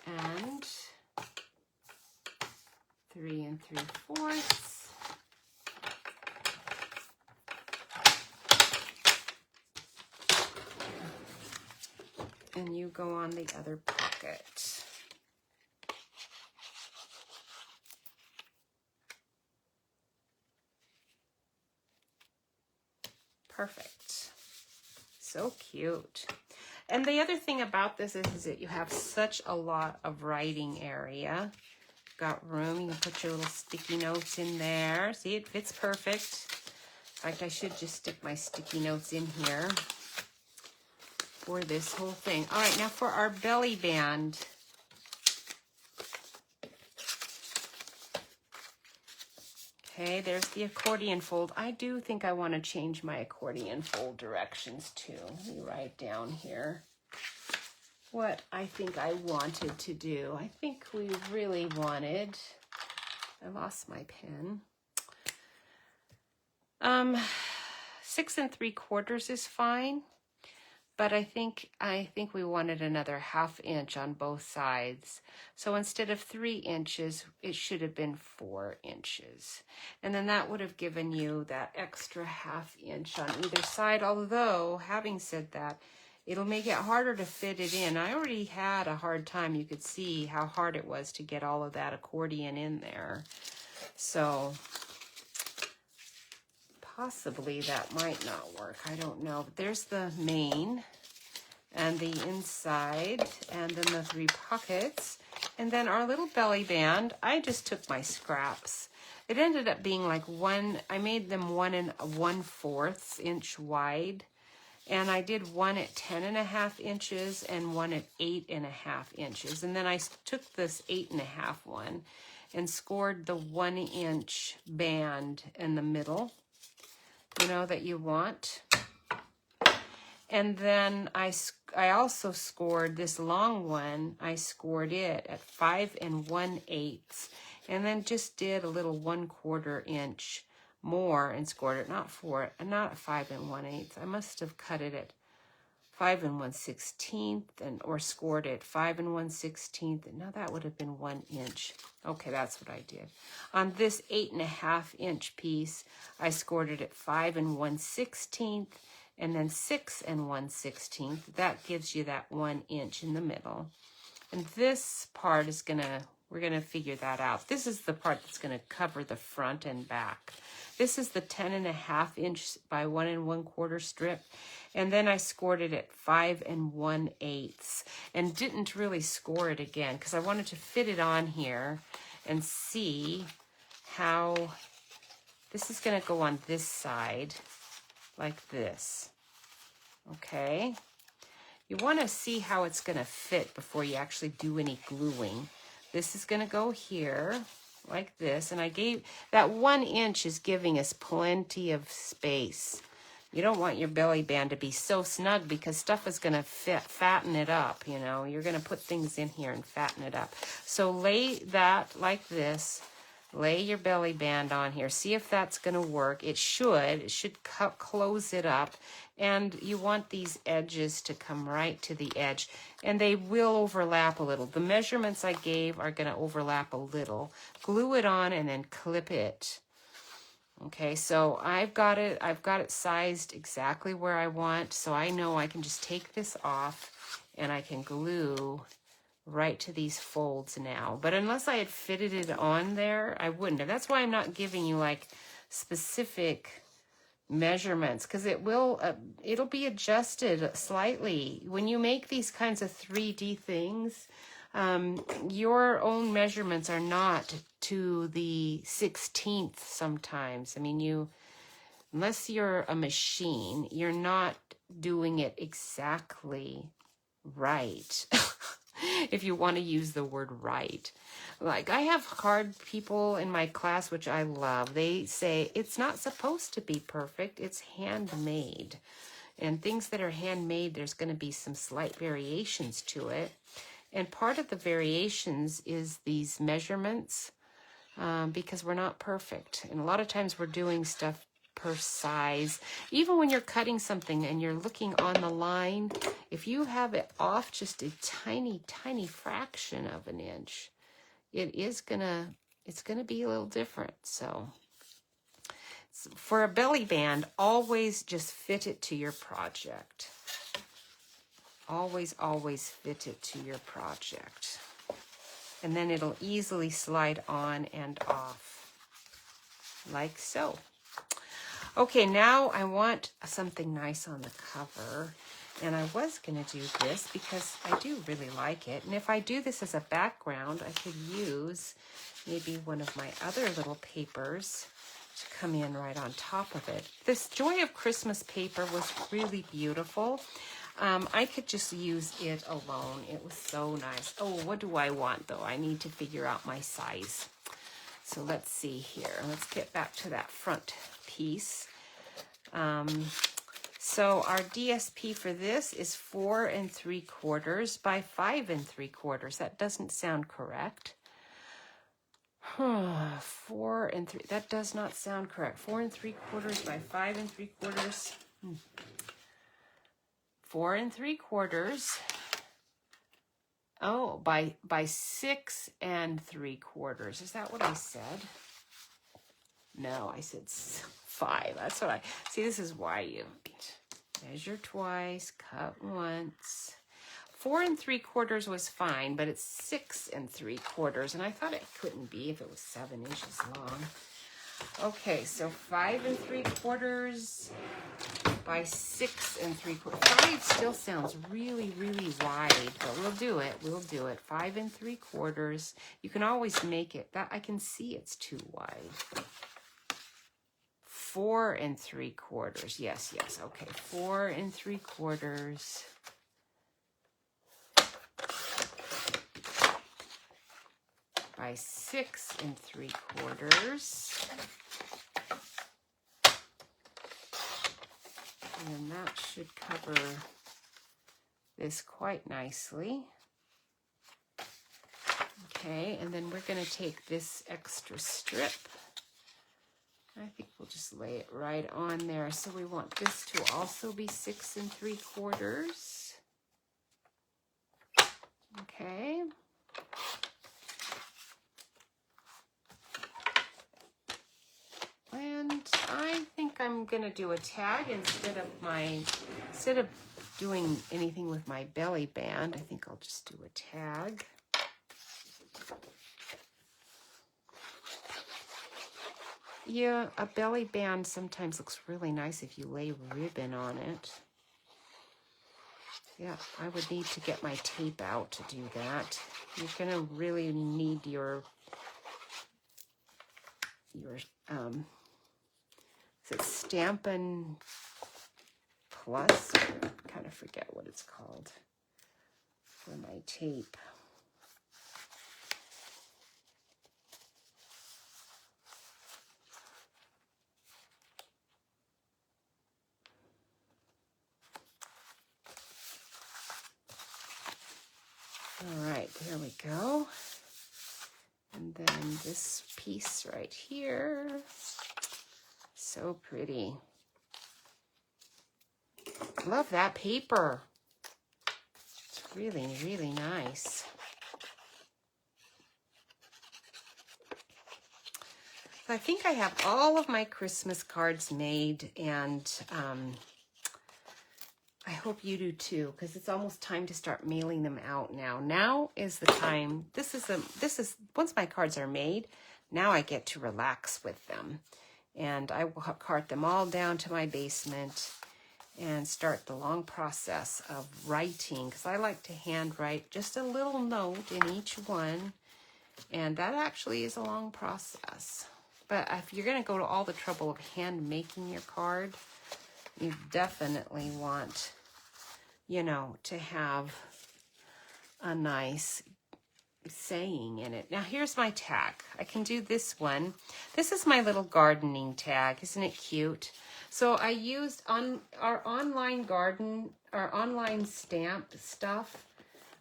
And 3 3/4. And you go on the other pocket. Perfect. So cute. And the other thing about this is that you have such a lot of writing area. Got room. You can put your little sticky notes in there. See, it fits perfect. In fact, I should just stick my sticky notes in here for this whole thing. All right, now for our belly band. Okay, there's the accordion fold. I do think I want to change my accordion fold directions too. Let me write down here what I think I wanted to do. I think we really wanted, I lost my pen. 6 3/4 is fine, but I think we wanted another 1/2 inch on both sides. So instead of 3 inches, it should have been 4 inches. And then that would have given you that extra 1/2 inch on either side. Although, having said that, it'll make it harder to fit it in. I already had a hard time. You could see how hard it was to get all of that accordion in there. So possibly that might not work. I don't know. But there's the main and the inside and then the 3 pockets. And then our little belly band, I just took my scraps. It ended up being like I made them 1 1/4 inch wide. And I did one at 10.5 inches and one at 8.5 inches. And then I took this 8.5 one and scored the 1 inch band in the middle, you know, that you want. And then I also scored this long one. I scored it at 5 1/8, and then just did a little 1/4 inch more and scored it, not 5 1/8. I must have cut it at 5 1/16 or scored it 5 1/16. No, that would have been 1 inch. Okay, that's what I did. On this 8.5 inch piece, I scored it at 5 1/16 and then 6 1/16. That gives you that 1 inch in the middle. And this part is we're gonna figure that out. This is the part that's gonna cover the front and back. This is the 10.5 inch by 1 1/4 strip. And then I scored it at 5 1/8 and didn't really score it again because I wanted to fit it on here and see how This is going to go on this side like this. Okay. You want to see how it's going to fit before you actually do any gluing. This is going to go here like this. And I gave that 1 inch is giving us plenty of space. You don't want your belly band to be so snug because stuff is going to fatten it up, you know. You're going to put things in here and fatten it up. So lay that like this. Lay your belly band on here. See if that's going to work. It should. It should close it up. And you want these edges to come right to the edge. And they will overlap a little. The measurements I gave are going to overlap a little. Glue it on and then clip it. Okay, so I've got it sized exactly where I want. So I know I can just take this off and I can glue right to these folds now. But unless I had fitted it on there, I wouldn't have. That's why I'm not giving you like specific measurements, because it'll be adjusted slightly. When you make these kinds of 3D things, your own measurements are not to the 16th sometimes. I mean, unless you're a machine, you're not doing it exactly right. If you want to use the word right. Like, I have card people in my class, which I love. They say it's not supposed to be perfect. It's handmade. And things that are handmade, there's going to be some slight variations to it. And part of the variations is these measurements, because we're not perfect. And a lot of times we're doing stuff per size. Even when you're cutting something and you're looking on the line, if you have it off just a tiny, tiny fraction of an inch, it's gonna be a little different. So for a belly band, always just fit it to your project. Always, always fit it to your project. And then it'll easily slide on and off, like so. Okay, now I want something nice on the cover. And I was going to do this because I do really like it. And if I do this as a background, I could use maybe one of my other little papers to come in right on top of it. This Joy of Christmas paper was really beautiful. I could just use it alone. It was so nice. Oh, what do I want, though? I need to figure out my size. So let's see here. Let's get back to that front piece. So our DSP for this is 4 3/4 by 5 3/4. That doesn't sound correct. 4 and 3. That does not sound correct. 4 3/4 by 5 3/4. 4 3/4. Oh, by 6 3/4. Is that what I said? No, I said 5. That's what I see. This is why you measure twice, cut once. 4 3/4 was fine, but it's 6 3/4, and I thought it couldn't be if it was 7 inches long. Okay, so 5 3/4 by 6 3/4. 5 still sounds really, really wide, but we'll do it. We'll do it. 5 3/4. You can always make it. That I can see it's too wide. 4 3/4. Yes. Okay, 4 3/4. By 6 3/4. And that should cover this quite nicely. Okay, and then we're going to take this extra strip. I think we'll just lay it right on there. So we want this to also be 6 3/4. Okay. And I think I'm going to do a tag instead of doing anything with my belly band. I think I'll just do a tag. Yeah, a belly band sometimes looks really nice if you lay ribbon on it. Yeah, I would need to get my tape out to do that. You're going to really need your Stampin' Plus. I kind of forget what it's called for my tape. All right, there we go. And then this piece right here. So pretty. Love that paper. It's really, really nice. I think I have all of my Christmas cards made, and I hope you do too, because it's almost time to start mailing them out now. Now is the time. This is once my cards are made, now I get to relax with them. And I will cart them all down to my basement and start the long process of writing, because I like to handwrite just a little note in each one, and that actually is a long process. But if you're going to go to all the trouble of hand making your card, you definitely want, you know, to have a nice saying in it. Now here's my tag. I can do this one. This is my little gardening tag. Isn't it cute? So I used on our online stamp stuff.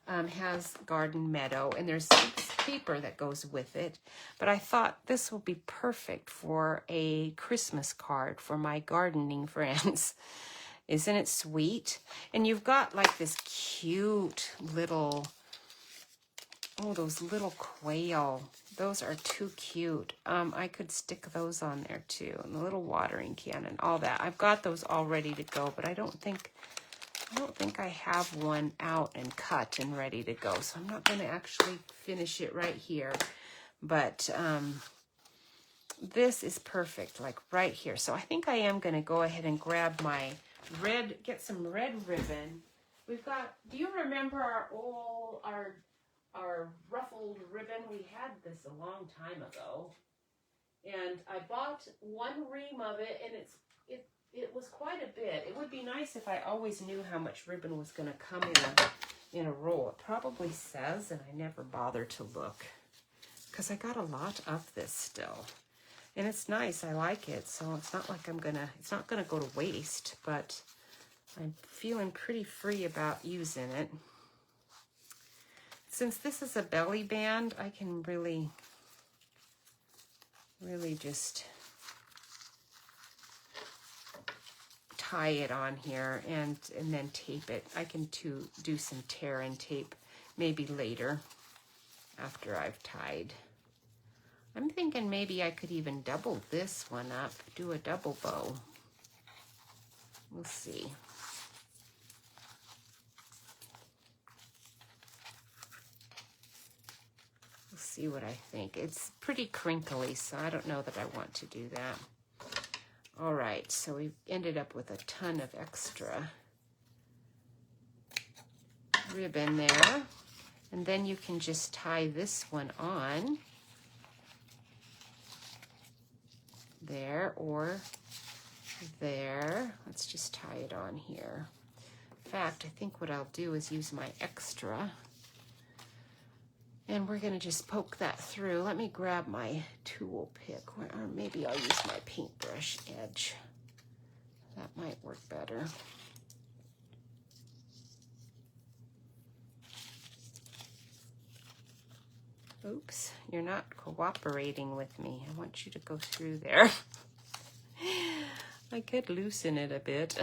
Has garden meadow, and there's paper that goes with it, but I thought this will be perfect for a Christmas card for my gardening friends. Isn't it sweet? And you've got like this cute little, oh, those little quail, those are too cute. I could stick those on there too, and the little watering can and all that. I've got those all ready to go, but I don't think I have one out and cut and ready to go, so I'm not going to actually finish it right here. But this is perfect, like right here. So I think I am going to go ahead and grab my red, get some red ribbon. We've got, do you remember our ruffled ribbon? We had this a long time ago. And I bought one ream of it, and it was quite a bit. It would be nice if I always knew how much ribbon was going to come in a roll. It probably says, and I never bother to look, because I got a lot of this still. And it's nice. I like it. So it's not like it's not going to go to waste, but I'm feeling pretty free about using it. Since this is a belly band, I can really just tie it on here and then tape it. I can do some tear and tape maybe later after I've tied. I'm thinking maybe I could even double this one up, do a double bow. We'll see. We'll see what I think. It's pretty crinkly, so I don't know that I want to do that. All right, so we ended up with a ton of extra ribbon there. And then you can just tie this one on there or there. Let's just tie it on here. In fact, I think what I'll do is use my extra. And we're going to just poke that through. Let me grab my tool pick, or maybe I'll use my paintbrush edge. That might work better. Oops, you're not cooperating with me. I want you to go through there. I could loosen it a bit.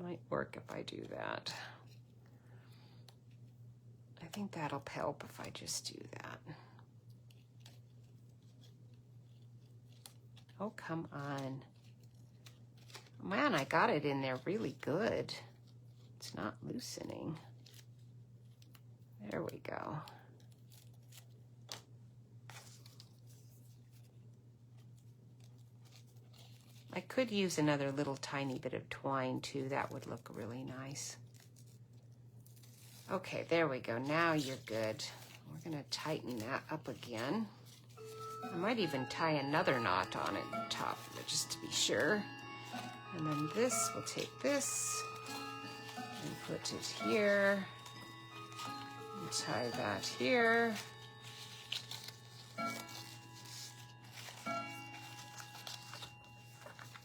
Might work if I do that. I think that'll help if I just do that. Oh, come on. Man, I got it in there really good. It's not loosening. There we go. I could use another little tiny bit of twine too. That would look really nice. Okay, there we go. Now you're good. We're going to tighten that up again. I might even tie another knot on it top just to be sure. And then this, we'll take this and put it here. And tie that here.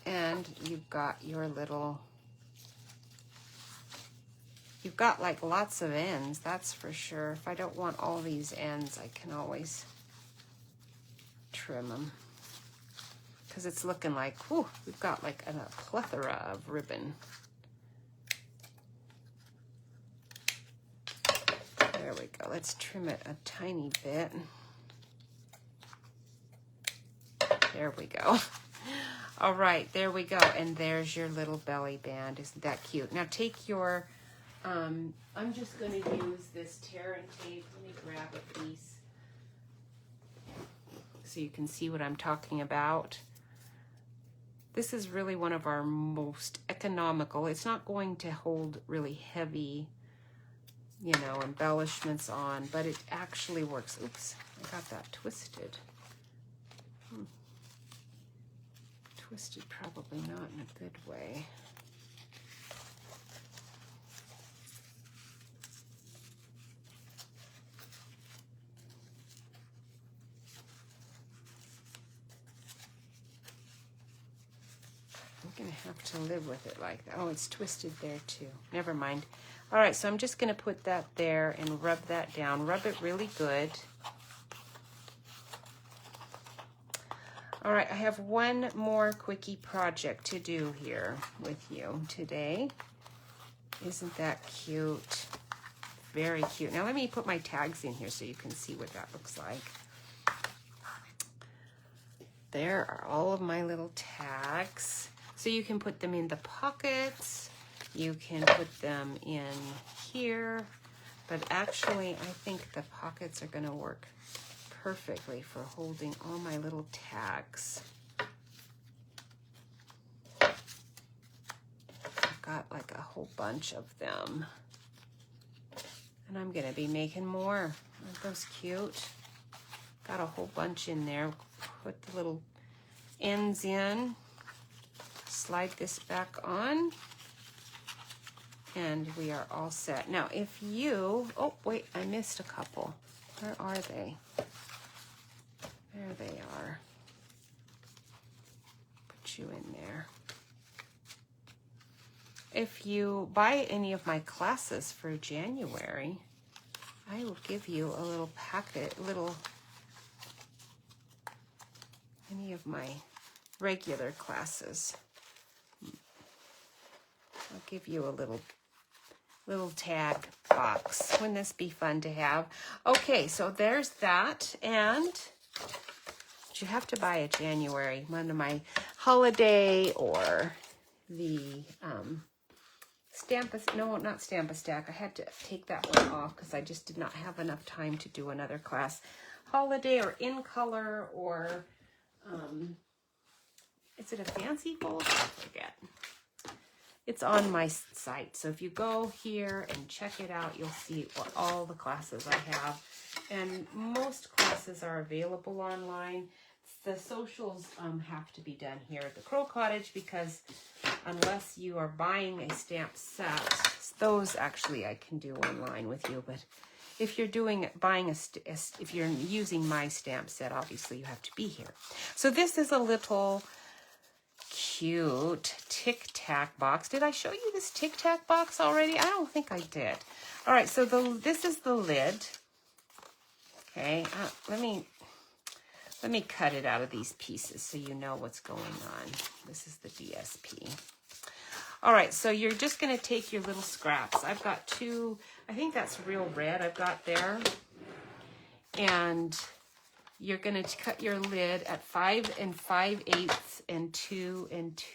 And you've got your little, you've got like lots of ends, that's for sure. If I don't want all these ends, I can always trim them. Because it's looking like, whew, we've got like a plethora of ribbon. There we go. Let's trim it a tiny bit. There we go. All right, there we go. And there's your little belly band. Isn't that cute? Now take your, I'm just going to use this tear and tape. Let me grab a piece so you can see what I'm talking about. This is really one of our most economical. It's not going to hold really heavy, you know, embellishments on, but it actually works. Oops, I got that twisted. Twisted probably not in a good way. I'm gonna have to live with it like that. Oh, it's twisted there too. Never mind. All right, so I'm just gonna put that there and rub that down. Rub it really good. All right, I have one more quickie project to do here with you today. Isn't that cute? Very cute. Now let me put my tags in here so you can see what that looks like. There are all of my little tags. So you can put them in the pockets. You can put them in here. But actually, I think the pockets are gonna work perfectly for holding all my little tags. I've got like a whole bunch of them. And I'm gonna be making more. Aren't those cute? Got a whole bunch in there. Put the little ends in. Slide this back on. And we are all set. Now if you, oh wait, I missed a couple. Where are they? There they are. Put you in there. If you buy any of my classes for January, I will give you a little packet, any of my regular classes. I'll give you a little tag box. Wouldn't this be fun to have? Okay, so there's that. And you have to buy a January, one of my holiday or the not Stamp-A-Stack. I had to take that one off because I just did not have enough time to do another class. Holiday or in color or is it a fancy fold? I forget. It's on my site. So if you go here and check it out, you'll see what all the classes I have. And most classes are available online. The socials have to be done here at the Crow Cottage because unless you are buying a stamp set, those actually I can do online with you. But if you're if you're using my stamp set, obviously you have to be here. So this is a little cute Tic Tac box. Did I show you this Tic Tac box already? I don't think I did. All right, so this is the lid. Okay, let me cut it out of these pieces so you know what's going on. This is the DSP. All right, so you're just going to take your little scraps. I've got two, I think that's real red I've got there. And you're going to cut your lid at 5 5/8 and 2 and 2.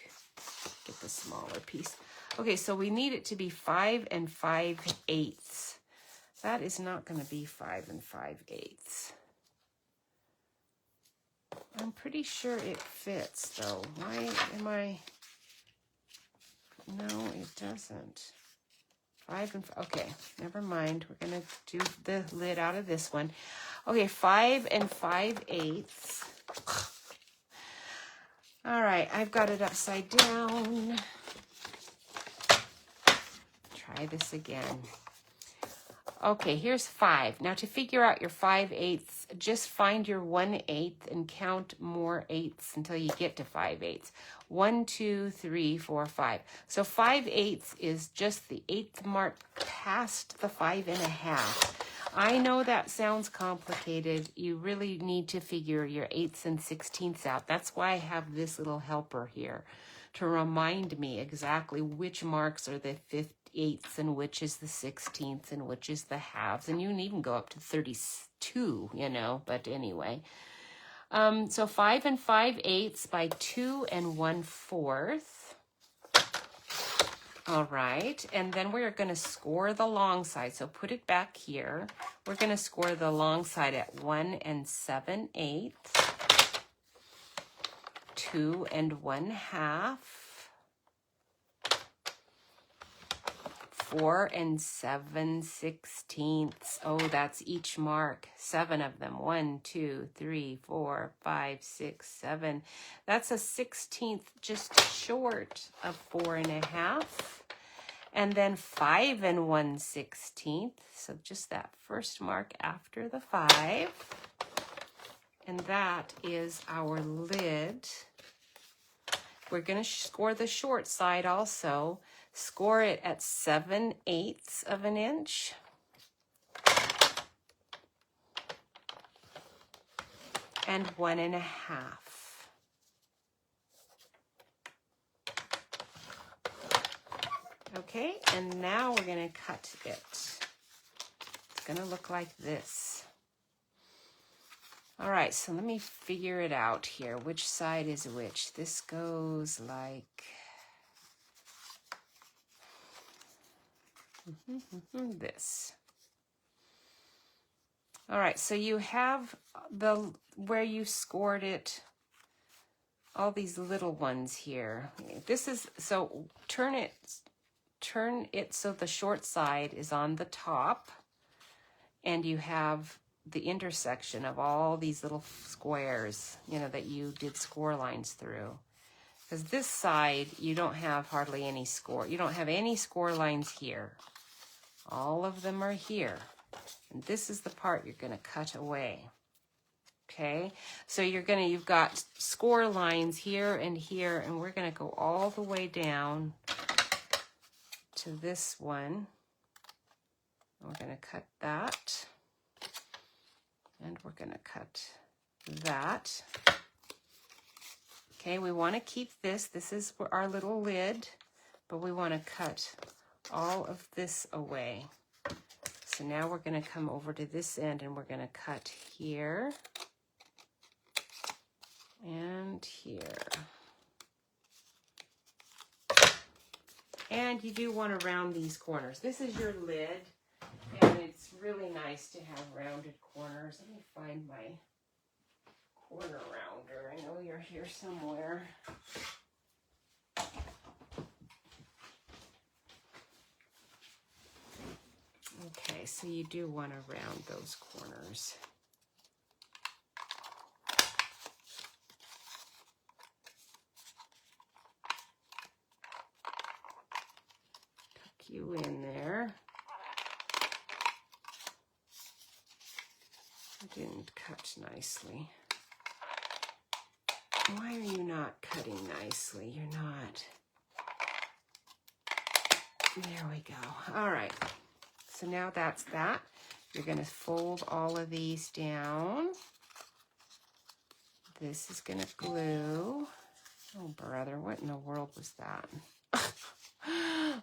Get the smaller piece. Okay, so we need it to be 5 5/8. That is not going to be 5 5/8. I'm pretty sure it fits though. Why am I? No, it doesn't. 5 and 5. Okay, never mind. We're going to do the lid out of this one. Okay, 5 5/8. All right, I've got it upside down. Try this again. Okay, here's 5. Now to figure out your 5/8, just find your 1/8 and count more eighths until you get to 5/8. 1, 2, 3, 4, 5. So 5/8 is just the 8th mark past the 5.5. I know that sounds complicated. You really need to figure your 8ths and 16ths out. That's why I have this little helper here to remind me exactly which marks are the 5/8 and which is the 16th and which is the halves. And you can even go up to 32, you know, but anyway. So 5 5/8 by 2 1/4. All right, and then we're going to score the long side. So put it back here. We're going to score the long side at 1 7/8, 2 1/2, 4 7/16. Oh, that's each mark. 7 of them. 1, 2, 3, 4, 5, 6, 7. That's a 16th, just short of 4.5. And then 5 1/16. So just that first mark after the 5. And that is our lid. We're going to score the short side also. Score it at 7/8 of an inch. And 1.5. Okay, and now we're going to cut it. It's going to look like this. All right, so let me figure it out here. Which side is which? This goes like this. All right, so you have the where you scored it, all these little ones here. This is, so turn it so the short side is on the top, and you have the intersection of all these little squares, you know, that you did score lines through. Because this side, you don't have hardly any score. You don't have any score lines here. All of them are here. And this is the part you're going to cut away. Okay, so you've got score lines here, and we're going to go all the way down to this one. We're going to cut that, and we're going to cut that. Okay, we want to keep this. This is our little lid, but we want to cut all of this away. So now we're going to come over to this end, and we're going to cut here and here. And you do want to round these corners. This is your lid, and it's really nice to have rounded corners. Let me find my corner rounder. I know you're here somewhere. Okay, so you do want to round those corners. You in there. I didn't cut nicely. Why are you not cutting nicely? You're not. There we go. All right. So now that's that. You're going to fold all of these down. This is going to glue. Oh, brother, what in the world was that?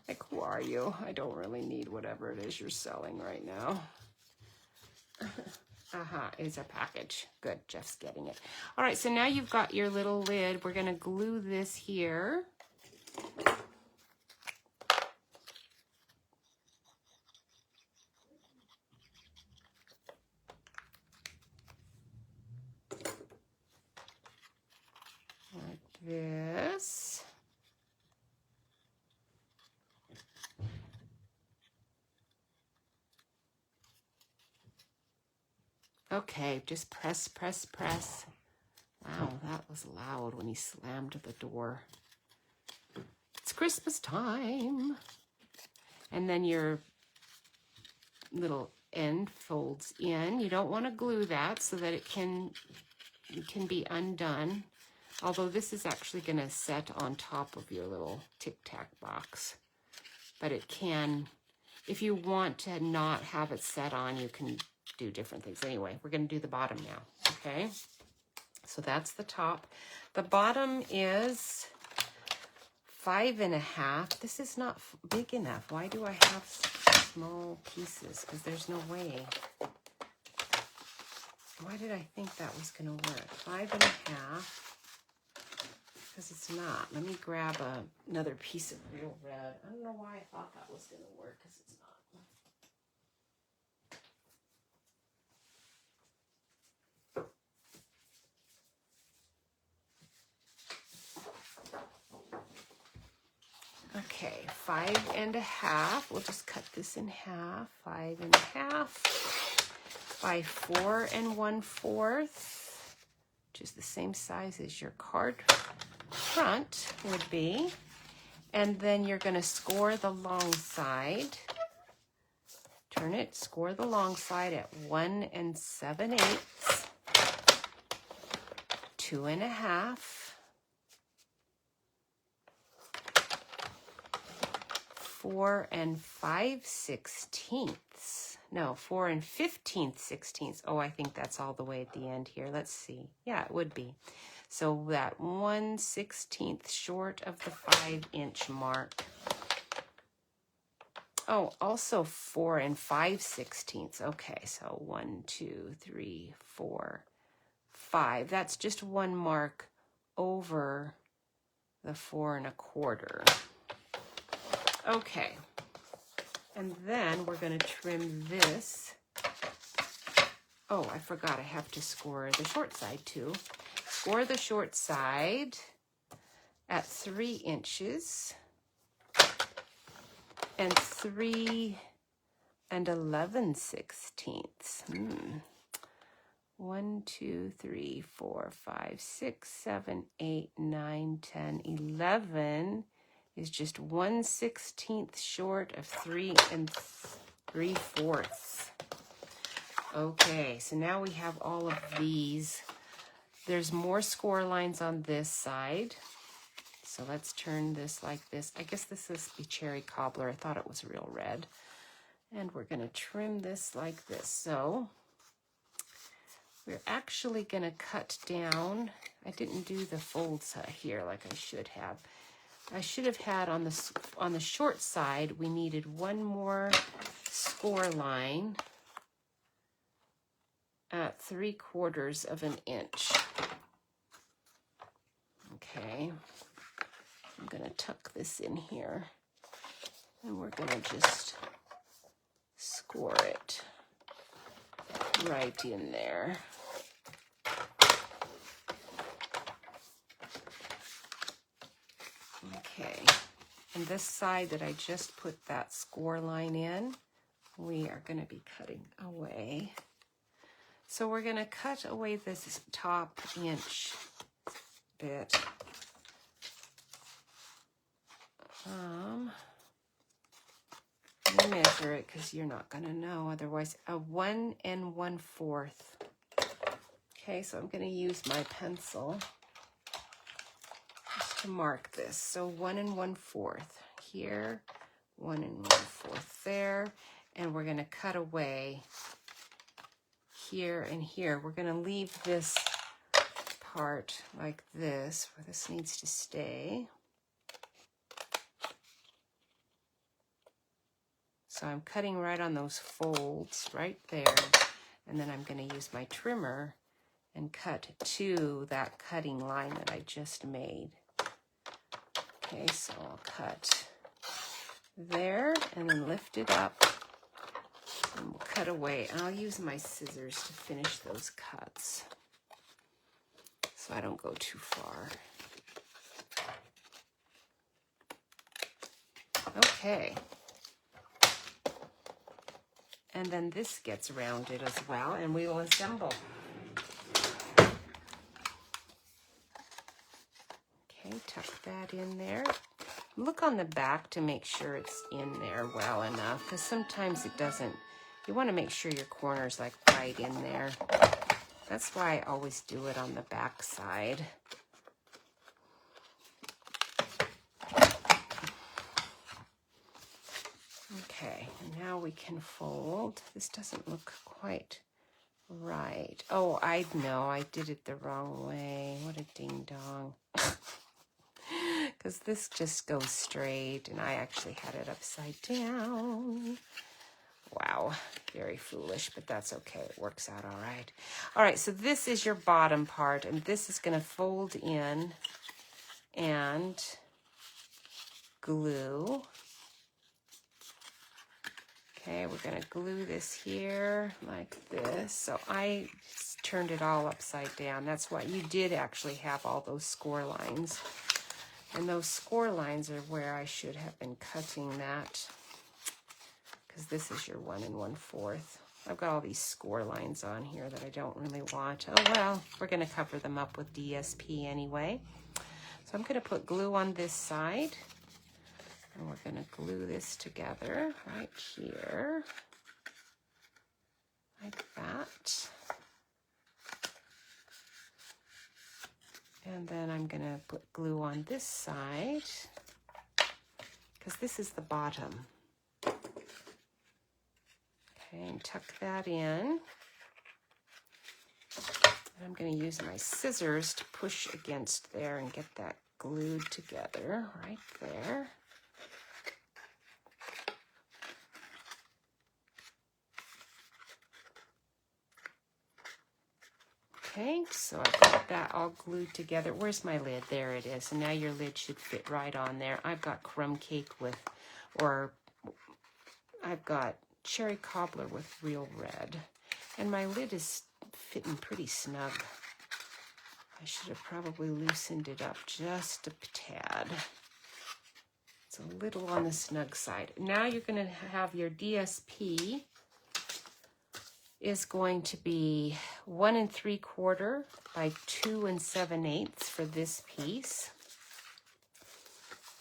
Like, who are you? I don't really need whatever it is you're selling right now. It's a package. Good, Jeff's getting it. All right, so now you've got your little lid. We're going to glue this here. Like this. Okay, just press, press, press. Wow, that was loud when he slammed the door. It's Christmas time. And then your little end folds in. You don't want to glue that so that it can be undone. Although this is actually going to set on top of your little Tic Tac box. But it can, if you want to not have it set on, you can do different things. Anyway, we're going to do the bottom now, okay? So that's the top. The bottom is 5.5. This is not big enough. Why do I have small pieces? Because there's no way. Why did I think that was going to work? 5.5. Because it's not. Let me grab another piece of real red. I don't know why I thought that was going to work, because it's not. Okay, 5.5. We'll just cut this in half. 5.5 by 4 1/4, which is the same size as your card front would be. And then you're going to score the long side. Turn it, score the long side at 1 7/8, 2.5, 4 5/16. No, 4 15/16. Oh, I think that's all the way at the end here. Let's see. Yeah, it would be. So that 1/16 short of the 5-inch mark. Oh, also 4 5/16. Okay, so 1, 2, 3, 4, 5. That's just one mark over the 4 1/4. Okay. And then we're going to trim this. Oh, I forgot I have to score the short side too. Score the short side at 3 inches and 3 11/16. 1, 2, 3, 4, 5, 6, 7, 8, 9, 10, 11 is just 1/16 short of 3 3/4. Okay, so now we have all of these. There's more score lines on this side. So let's turn this like this. I guess this is the cherry cobbler. I thought it was real red. And we're going to trim this like this. So we're actually going to cut down. I didn't do the folds here like I should have. I should have had on the short side, we needed one more score line at 3/4 of an inch. Okay, I'm going to tuck this in here, and we're going to just score it right in there. Okay, and this side that I just put that score line in, we are going to be cutting away. So we're going to cut away this top inch bit. Let me measure it because you're not going to know otherwise. 1 1/4. Okay, so I'm going to use my pencil just to mark this. So 1 1/4 here, 1 1/4 there, and we're going to cut away here and here. We're going to leave this part like this, where this needs to stay. So I'm cutting right on those folds right there, and then I'm going to use my trimmer and cut to that cutting line that I just made. Okay, so I'll cut there and then lift it up, and we'll cut away. And I'll use my scissors to finish those cuts so I don't go too far. Okay. And then this gets rounded as well, and we will assemble. tuck that in there. Look on the back to make sure it's in there well enough, because sometimes it doesn't. You want to make sure your corner's like right in there. That's why I always do it on the back side. Okay, now we can fold. This doesn't look quite right. Oh, I know, I did it the wrong way. What a ding dong. Because this just goes straight, and I actually had it upside down. Wow, very foolish, but that's okay. It works out all right. All right, so this is your bottom part, and this is going to fold in and glue. Okay, we're going to glue this here like this. So I turned it all upside down. That's why you did actually have all those score lines. And those score lines are where I should have been cutting that, because this is your 1 1/4. I've got all these score lines on here that I don't really want. Oh well, we're going to cover them up with DSP anyway. So I'm going to put glue on this side, and we're going to glue this together right here, like that. And then I'm going to put glue on this side, because this is the bottom. Okay, and tuck that in. And I'm going to use my scissors to push against there and get that glued together right there. Okay, so I've got that all glued together. Where's my lid? There it is. And now your lid should fit right on there. I've got crumb cake with, or I've got cherry cobbler with real red. And my lid is fitting pretty snug. I should have probably loosened it up just a tad. It's a little on the snug side. Now you're going to have your DSP is going to be 1 3/4 by 2 7/8 for this piece.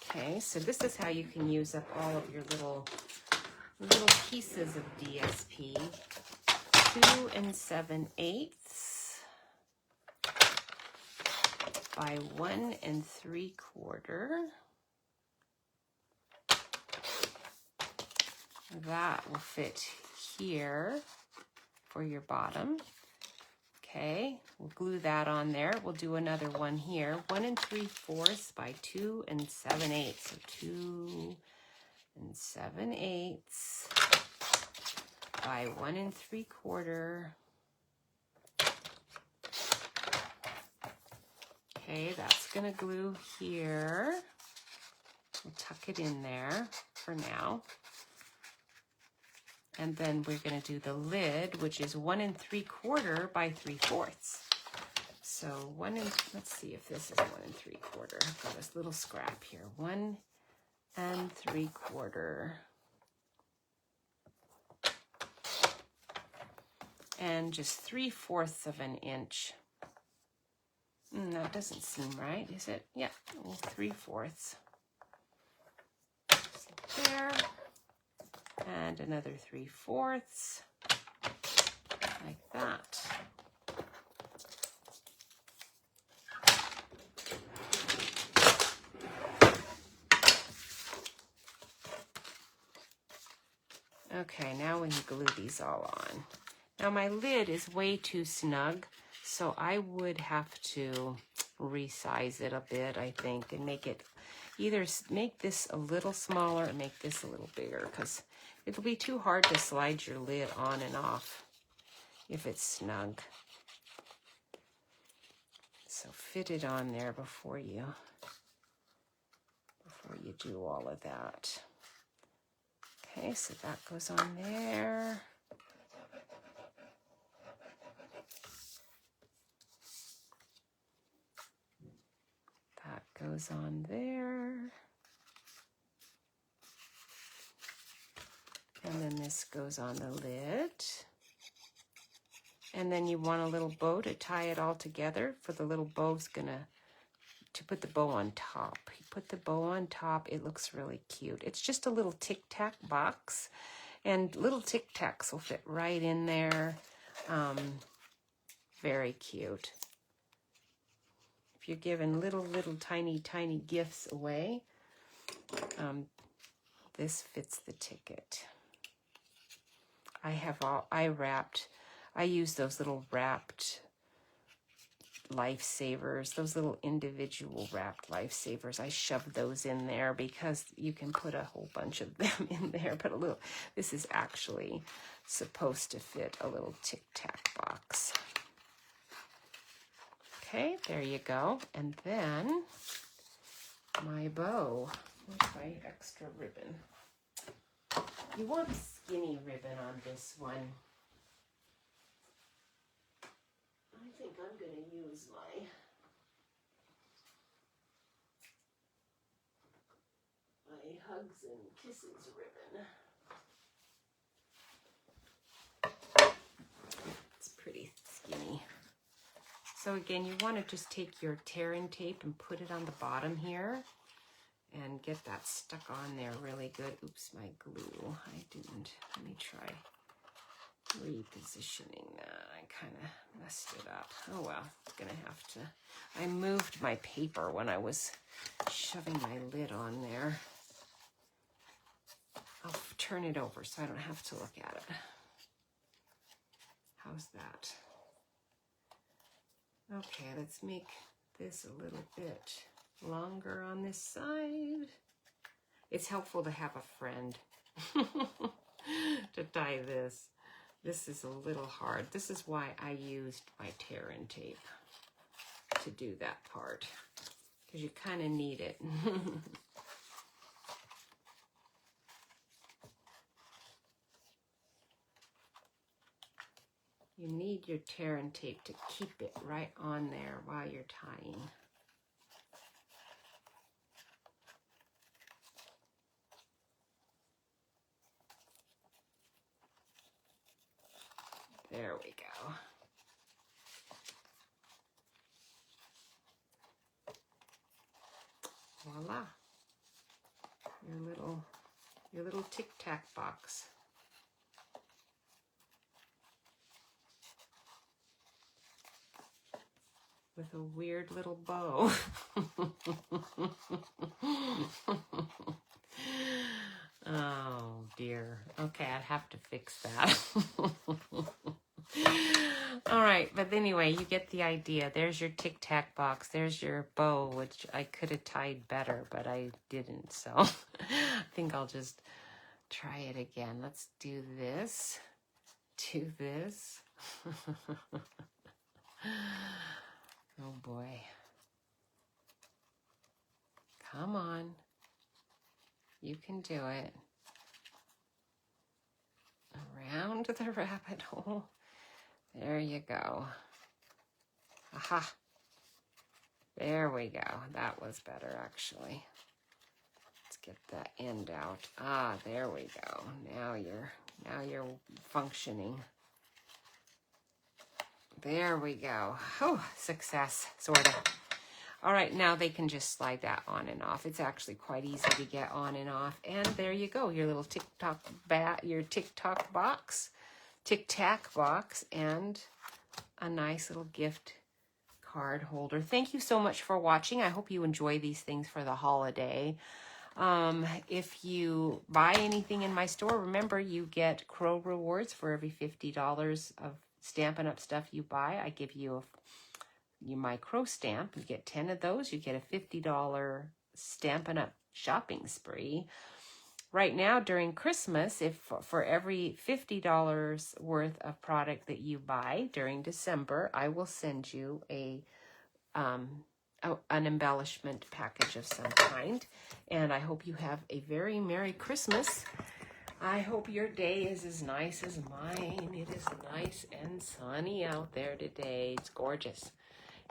Okay, so this is how you can use up all of your little pieces of DSP. 2 7/8 by 1 3/4. That will fit here for your bottom. Okay, we'll glue that on there. We'll do another one here. 1 3/4 by 2 7/8. So 2 7/8 by 1 3/4. Okay, that's gonna glue here. We'll tuck it in there for now. And then we're going to do the lid, which is 1 3/4 by 3/4. So let's see if this is 1 3/4. I've got this little scrap here. 1 3/4. And just 3/4 of an inch. That doesn't seem right, is it? Yeah, well, 3/4. There. And another 3/4, like that. Okay, now we can glue these all on. Now my lid is way too snug, so I would have to resize it a bit, I think, and make it either make this a little smaller or make this a little bigger, because it'll be too hard to slide your lid on and off if it's snug. So fit it on there before you do all of that. Okay, so that goes on there. That goes on there. And then this goes on the lid. And then you want a little bow to tie it all together, for the little bow's gonna to put the bow on top. You put the bow on top, it looks really cute. It's just a little tic-tac box, and little tic-tacs will fit right in there. Very cute. If you're giving little tiny gifts away, this fits the ticket. I use those little wrapped lifesavers, those little individual wrapped lifesavers. I shove those in there because you can put a whole bunch of them in there, but this is actually supposed to fit a little tic-tac box. Okay, there you go. And then my bow. Where's my extra ribbon? You want skinny ribbon on this one. I think I'm going to use my Hugs and Kisses ribbon. It's pretty skinny. So again, you want to just take your tear-in tape and put it on the bottom here and get that stuck on there really good. Oops, my glue. I didn't. Let me try repositioning that. I kind of messed it up. Oh well, it's gonna have to. I moved my paper when I was shoving my lid on there. I'll turn it over so I don't have to look at it. How's that? Okay, let's make this a little bit longer on this side. It's helpful to have a friend to tie this. This is a little hard. This is why I used my tear-in tape to do that part, because you kind of need it. You need your tear-in tape to keep it right on there while you're tying. There we go. Voila. Your little tic-tac box. With a weird little bow. Oh dear. Okay, I'd have to fix that. All right, but anyway, you get the idea. There's your tic-tac box. There's your bow, which I could have tied better, but I didn't. So I think I'll just try it again. Let's do this. Do this. Oh boy. Come on. You can do it. Around the rabbit hole. There you go. Aha. There we go. That was better, actually. Let's get that end out. Ah, there we go. Now you're functioning. There we go. Oh, success, sort of. All right, now they can just slide that on and off. It's actually quite easy to get on and off. And there you go, your little tic-tac box, and a nice little gift card holder. Thank you so much for watching. I hope you enjoy these things for the holiday. If you buy anything in my store, remember you get Crow rewards for every $50 of Stampin' Up! Stuff you buy. I give you my Crow stamp. You get 10 of those. You get a $50 Stampin' Up! Shopping spree. Right now during Christmas, if for every $50 worth of product that you buy during December, I will send you an embellishment package of some kind. And I hope you have a very Merry Christmas. I hope your day is as nice as mine. It is nice and sunny out there today. It's gorgeous.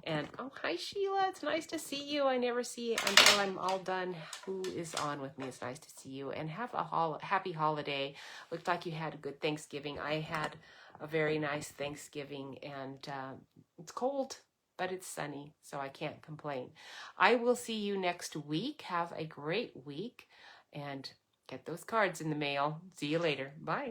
And, oh, hi, Sheila. It's nice to see you. I never see you until I'm all done. Who is on with me? It's nice to see you. And have a happy holiday. Looked like you had a good Thanksgiving. I had a very nice Thanksgiving, and it's cold. but it's sunny, so I can't complain. I will see you next week. Have a great week and get those cards in the mail. See you later. Bye.